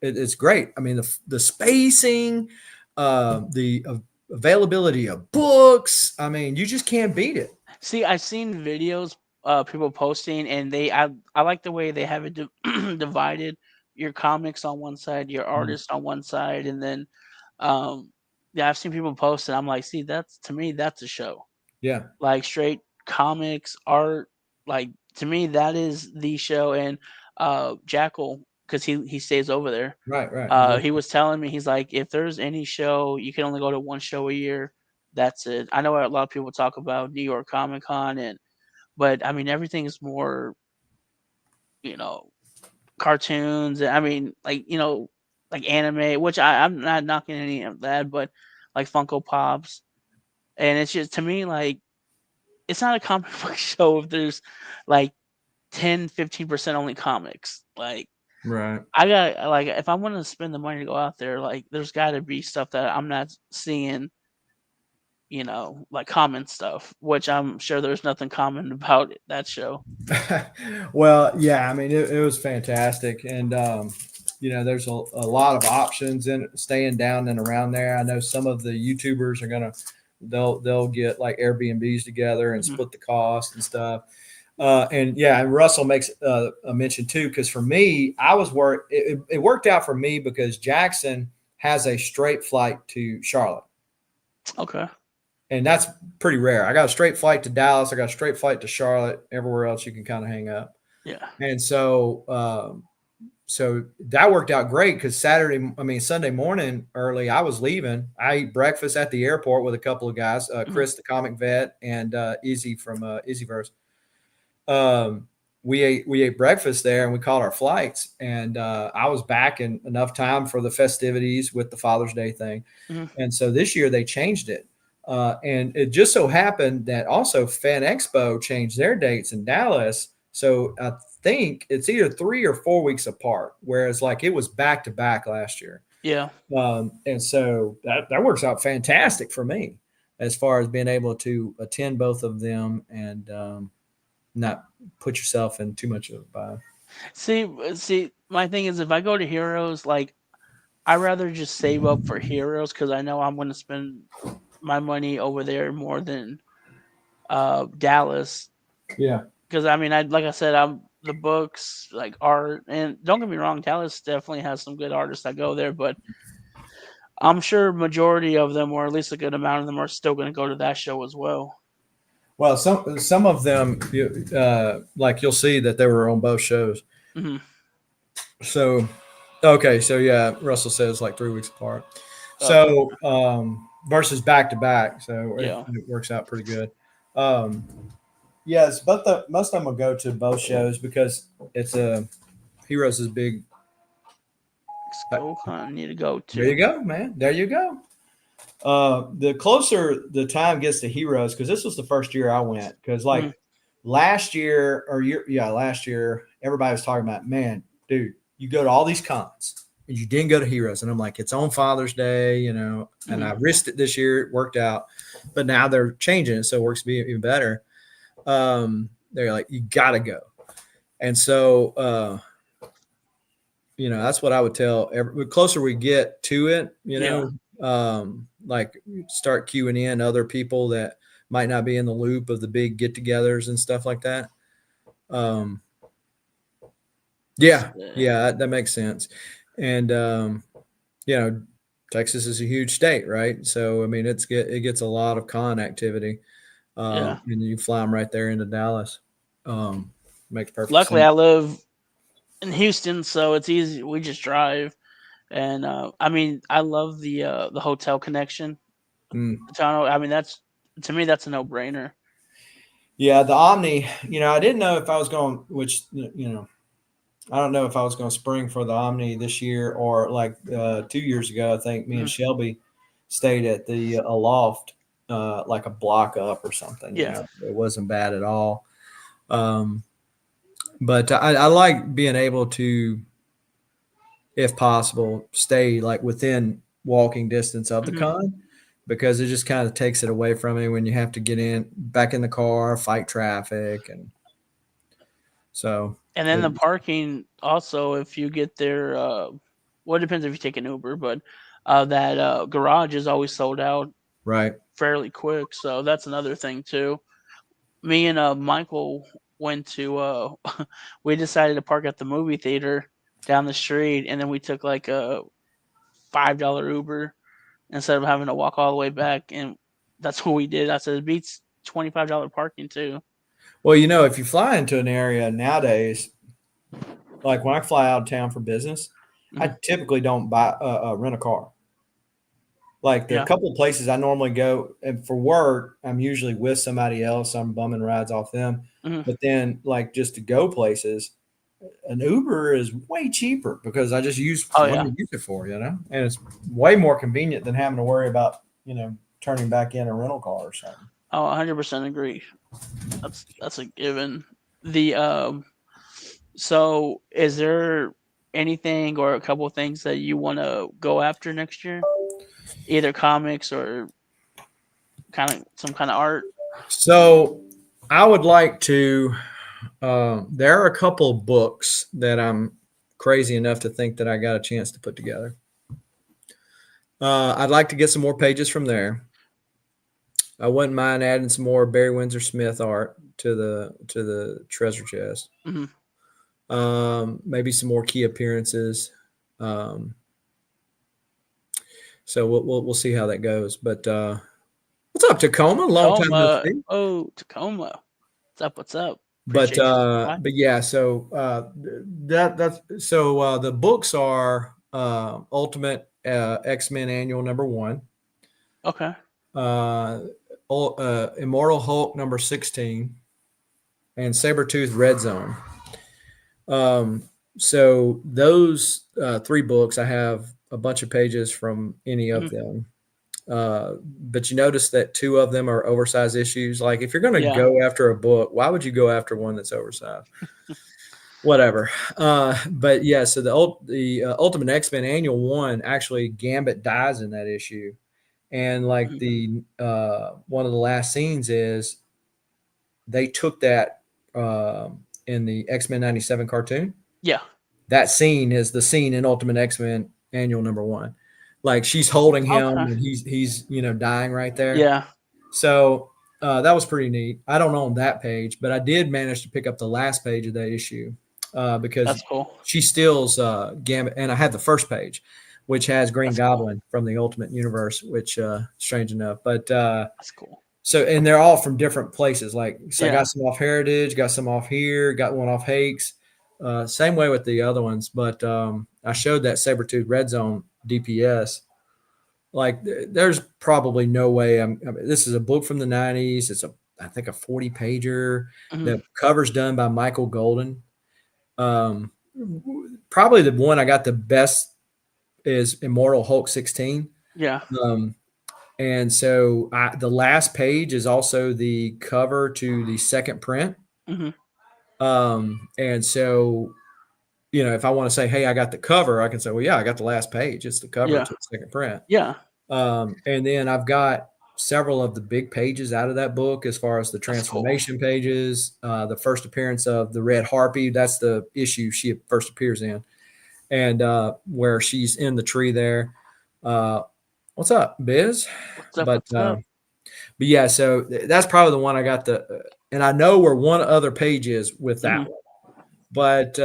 it's great. I mean, the spacing, the availability of books. I mean, you just can't beat it. See, I've seen videos people posting, and I like the way they have it divided. Your comics on one side, your Mm. artist on one side, and then um, yeah, I've seen people post, and I'm like, see, that's to me, that's a show. Yeah. Like straight comics, art, like to me, that is the show. And Jackal, because he stays over there. Right. Right. Exactly. He was telling me, he's like, if there's any show, you can only go to one show a year. That's it. I know a lot of people talk about New York Comic Con, but I mean everything is more, you know, cartoons. I mean, like like anime, which I'm not knocking any of that, but like Funko Pops, and it's just to me like it's not a comic book show if there's like 10-15% only comics. Like Right. I got like if I want to spend the money to go out there, like there's got to be stuff that I'm not seeing, like common stuff, which I'm sure there's nothing common about that show. Well, yeah, I mean, it was fantastic. And, there's a lot of options in staying down and around there. I know some of the YouTubers are going to, they'll get like Airbnbs together and Hmm. split the cost and stuff. And yeah, and Russell makes a mention too, because for me, it worked out for me because Jackson has a straight flight to Charlotte. Okay. And that's pretty rare. I got a straight flight to Dallas. I got a straight flight to Charlotte. Everywhere else, you can kind of hang up. Yeah. And so that worked out great because Sunday morning early, I was leaving. I ate breakfast at the airport with a couple of guys, Hmm. Chris, the comic vet, and Izzy from Izzyverse. Um, we ate breakfast there and we called our flights. And I was back in enough time for the festivities with the Father's Day thing. Hmm. And so this year they changed it. And it just so happened that also Fan Expo changed their dates in Dallas. So I think it's either 3 or 4 weeks apart, whereas like it was back to back last year. Yeah. And so that works out fantastic for me as far as being able to attend both of them and not put yourself in too much of a bind. See, my thing is if I go to Heroes, like I rather just save up for Heroes because I know I'm going to spend my money over there more than Dallas. Yeah. Because I mean, like I said, I'm the books, like art, and don't get me wrong, Dallas definitely has some good artists that go there, but I'm sure majority of them, or at least a good amount of them, are still going to go to that show as well. Well, some of them, like you'll see that they were on both shows. Hmm. So, okay, so yeah, Russell says like 3 weeks apart. Okay. So versus back to back, so Yeah. it works out pretty good. Um, yes, but most of them will go to both shows because it's a Heroes is big. Go I need to go There you to. go, man. There you go. The closer the time gets to Heroes, because this was the first year I went, because Mhm. like last year last year everybody was talking about, man, dude, you go to all these cons and you didn't go to Heroes, and I'm like, it's on Father's Day, and I Mhm. risked it this year. It worked out, but now they're changing it so it works to be even better. They're like, you gotta go, and so that's what I would tell. The closer we get to it, Yeah. like start queuing in other people that might not be in the loop of the big get-togethers and stuff like that. Um, yeah, Yeah. yeah, that makes sense. And you know, Texas is a huge state, right? So I mean, it gets a lot of con activity, Yeah. and you fly them right there into Dallas. Um, Makes perfect Luckily, sense. I live in Houston, so it's easy. We just drive, and I mean, I love the hotel connection. Mm. Toronto. I mean, that's to me, that's a no brainer. Yeah, the Omni. I didn't know if I was going, which I don't know if I was going to spring for the Omni this year or like 2 years ago. I think me and Mhm. Shelby stayed at the Aloft, like a block up or something. Yeah. It wasn't bad at all. Um, but I like being able to, if possible, stay like within walking distance of the Mhm. con, because it just kind of takes it away from me when you have to get in back in the car, fight traffic, and so And then it, the parking also, if you get there, well, it depends if you take an Uber, but that garage is always sold out right. fairly quick. So that's another thing too. Me and Michael went to we decided to park at the movie theater down the street, and then we took like a $5 Uber instead of having to walk all the way back, and that's what we did. I said it beats $25 parking too. Well, you know, if you fly into an area nowadays, like when I fly out of town for business, I Mhm. typically don't buy rent a car. Like the Yeah. couple of places I normally go, and for work, I'm usually with somebody else. I'm bumming rides off them. Mhm. But then, like just to go places, an Uber is way cheaper because I just use Oh what I yeah. use it for, you know, and it's way more convenient than having to worry about, turning back in a rental car or something. Oh, 100% agree. That's a given. The so is there anything or a couple of things that you want to go after next year? Either comics or some kind of art? So I would like to. There are a couple of books that I'm crazy enough to think that I got a chance to put together. I'd like to get some more pages from there. I wouldn't mind adding some more Barry Windsor Smith art to the treasure chest. Hmm. Maybe some more key appearances. Um, so we'll see how that goes. But what's up, Tacoma? Long time no Tacoma. see. Oh, Tacoma. What's up? What's up? But Appreciate you stopping by. yeah. So that's so the books are Ultimate X-Men Annual #1, Okay. uh, Immortal Hulk #16, and Sabretooth Red Zone. So those three books, I have a bunch of pages from any of Hmm. them. But you notice that two of them are oversized issues. Like if you're going to Yeah. go after a book, why would you go after one that's oversized? Whatever. But yeah, so the Ultimate X-Men Annual 1, actually Gambit dies in that issue, and like Mhm. the one of the last scenes is they took that in the X-Men '97 cartoon. Yeah. That scene is the scene in Ultimate X-Men Annual #1. Like she's holding him Okay. and he's dying right there. Yeah. So that was pretty neat. I don't own that page, but I did manage to pick up the last page of that issue because That's cool. she steals Gambit, and I had the first page, which has Green That's cool. Goblin from the Ultimate Universe, which strange enough, but That's cool. so and they're all from different places. Like so, I Yeah. got some off Heritage, got some off here, got one off Hakes. Same way with the other ones, but I showed that Sabretooth Red Zone DPS. Like there's probably no way this is a book from the 90s. It's I think a 40 pager. Hmm. The cover's done by Michael Golden. Um, Probably the one I got the best is Immortal Hulk 16. Yeah. Um, and so the last page is also the cover to the second print. Hmm. And so, if I want to say, hey, I got the cover, I can say, well, yeah, I got the last page. It's the cover Yeah. to the second print. Yeah. And then I've got several of the big pages out of that book as far as the That's cool. transformation pages, the first appearance of the Red Harpy. That's the issue she first appears in. And where she's in the tree there. What's up, Biz? What's up? But What's up? yeah, so that's probably the one I got and I know where one other page is with Hmm. that one. But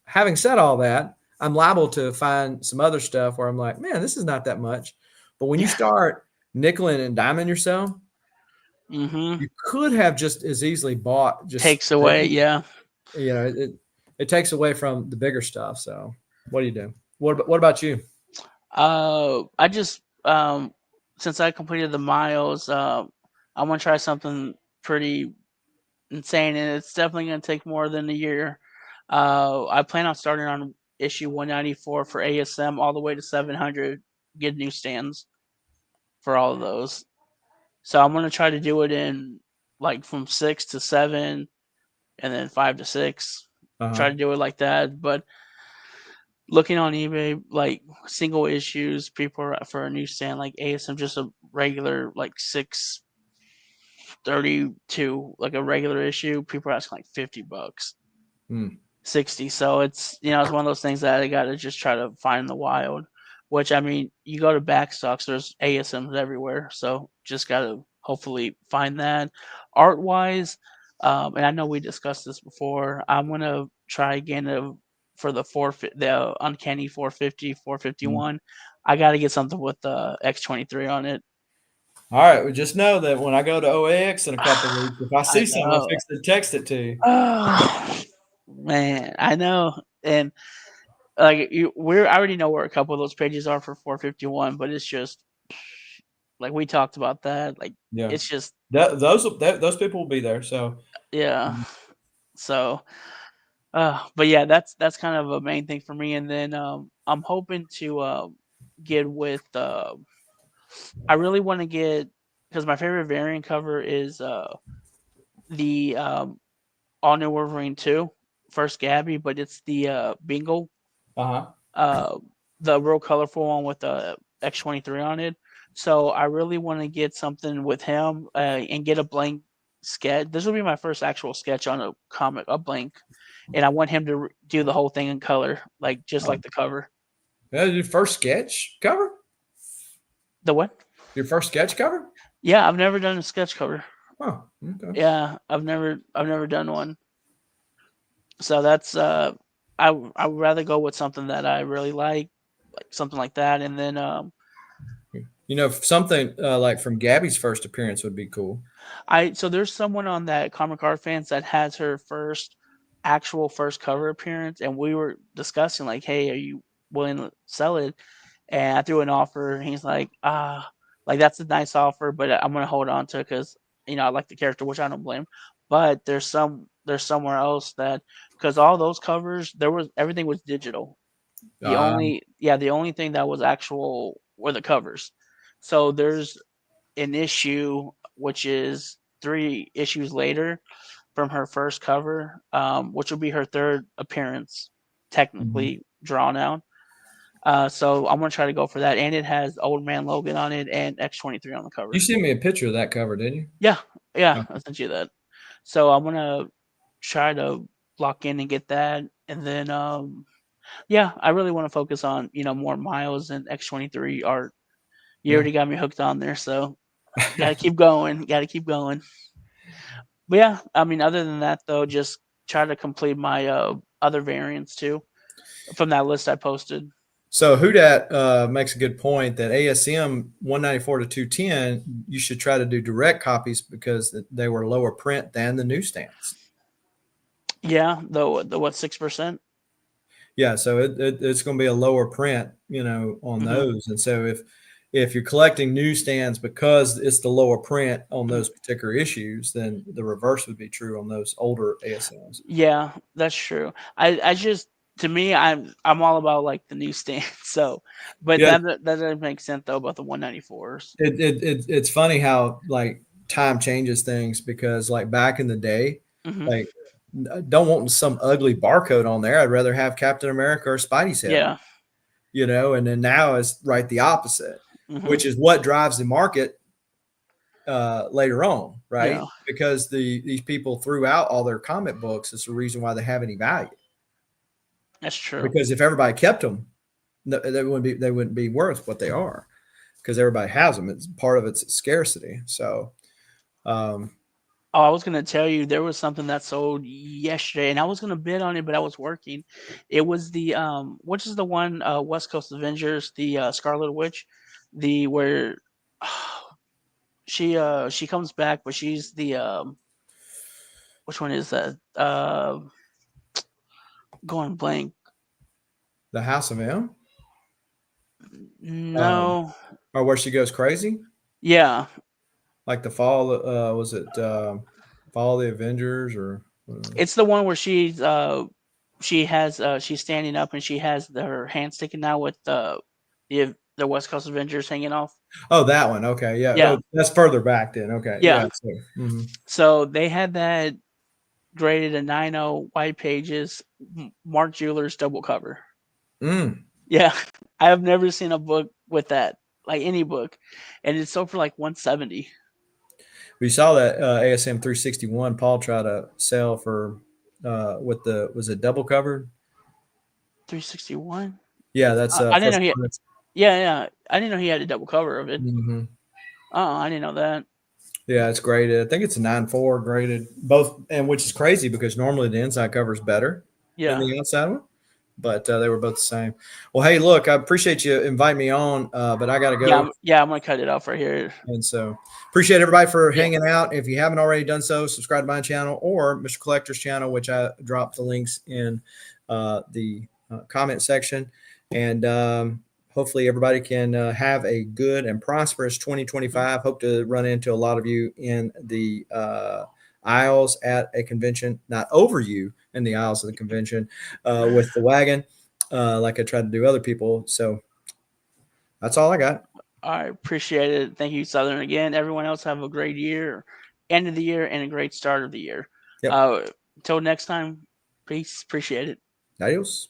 having said all that, I'm liable to find some other stuff where I'm like, man, this is not that much. But when you Yeah. start nickeling and diming yourself, Hmm. you could have just as easily bought just, Takes away. Yeah. it takes away from the bigger stuff. So what do you do? What about you? I just since I completed the miles, I want to try something pretty insane, and it's definitely going to take more than a year. I plan on starting on issue 194 for ASM all the way to 700. Get newsstands for all of those. So I'm going to try to do it in like from 6 to 7, and then 5 to 6. Try Uh-huh. to do it like that, but looking on eBay, like single issues, people are for a newsstand like ASM, just a regular like 632, like a regular issue. People are asking like $50, Hmm. 60. So it's one of those things that I got to just try to find in the wild. Which I mean, you go to Backstocks, there's ASMs everywhere. So just got to hopefully find that. Art wise, and I know we discussed this before. I'm gonna try again for the uncanny 450 Mhm. 451. I got to get something with the X23 on it. All right. Well, just know that when I go to OAX in a couple of weeks, if I I see something, I'll know. fix it, text it to you. Oh man, I know. And like I already know where a couple of those pages are for 451, but it's just like we talked about that. Like Yeah. it's just Those people will be there. So yeah. mhm. So but yeah, that's kind of a main thing for me. And then I'm hoping to get with I really want to get because my favorite variant cover is the All New Wolverine 2, first Gabby, but it's the Bingo, Uh-huh. uh, the real colorful one with the X23 on it. So I really want to get something with him and get a blank sketch. This will be my first actual sketch on a comic, a blank, and I want him to do the whole thing in color, like just Oh, like the cover. yeah, your first sketch cover? The what? Your first sketch cover? Yeah, I've never done a sketch cover. Oh, okay. Yeah, I've never done one. So that's I would rather go with something that I really like something like that, and then Something like from Gabby's first appearance would be cool. so there's someone on that Comic Art Fans that has her first cover appearance, and we were discussing like, hey, are you willing to sell it? And I threw an offer, and he's like, like that's a nice offer, but I'm gonna hold on to it because I like the character, which I don't blame. But there's somewhere else that because all those covers there was everything was digital. The only thing that was actual were the covers. So there's an issue which is 3 issues later from her first cover, which will be her third appearance, Mhm. technically drawn out. So I'm gonna try to go for that, and it has Old Man Logan on it and X23 on the You cover. sent me a picture of that cover, didn't you? Yeah, yeah, Oh, I sent you that. So I'm gonna try to lock in and get that, and then yeah, I really want to focus on more Miles and X23 art. You yeah. already got me hooked on there, so gotta keep going. Gotta keep going. But yeah, I mean, other than that though, just try to complete my other variants too from that list I posted. So Hudat makes a good point that ASM 194 to 210, you should try to do direct copies because they were lower print than the newsstands. Yeah, the what 6%? Yeah, so it's going to be a lower print, on Hmm. those. And so if you're collecting newsstands because it's the lower print on Hmm. those particular issues, then the reverse would be true on those older ASMs. Yeah, that's true. I just to me I'm all about like the newsstand. So, but Yeah, that doesn't make sense though about the 194s. it's funny how like time changes things because like back in the day, Hmm. like I don't want some ugly barcode on there. I'd rather have Captain America or Spidey's head on, Yeah. and then now it's right the opposite, Hmm. which is what drives the market later on, right? Yeah, Because these people threw out all their comic books. It's the reason why they have any value. that's true. Because if everybody kept them, they wouldn't be worth what they are because everybody has them. It's part of its scarcity. So um, Oh, I was gonna tell you there was something that sold yesterday, and I was gonna bid on it, but I was working. It was the which is the one West Coast Avengers, the Scarlet Witch, the where she comes back, but she's the which one is that? Going blank. the House of M, um, No, or where she goes crazy, yeah, like the fall. Was it Fall of the Avengers or? it's the one where she's standing up and she has her hand sticking out with the West Coast Avengers hanging off. Oh, that one. Okay, yeah. Yeah, Oh, that's further back then. Okay, yeah. yeah. So, mhm. So they had that graded a 9.0 white pages, Mark Jewelers double cover. Mm. Yeah, I have never seen a book with that, like any book, and it's sold for like 170. We saw that ASM 361. Paul tried to sell for with the was it double covered? 361. Yeah, that's I didn't first know he. appearance. Yeah, yeah. I didn't know he had a double cover of it. Mhm. Oh, I didn't know that. Yeah, it's graded. I think it's a 9.4 graded both, and which is crazy because normally the inside cover is better than Yeah. the outside one. But they were both the same. Well, hey, look, I appreciate you inviting me on, but I got to Yeah, go. I'm gonna cut it off right here. And so appreciate everybody for Yeah. hanging out. If you haven't already done so, subscribe to my channel or Mr. Collector's channel, which I dropped the links in the comment section. And hopefully everybody can have a good and prosperous 2025. Hope to run into a lot of you in the aisles at a convention, not over you in the aisles of the convention with the wagon, like I tried to do other people. So that's all I got. I appreciate it. Thank you, Southern. Again, everyone else have a great year, end of the year, and a great start of the year. Yep. Until next time, peace. Appreciate it. Adios.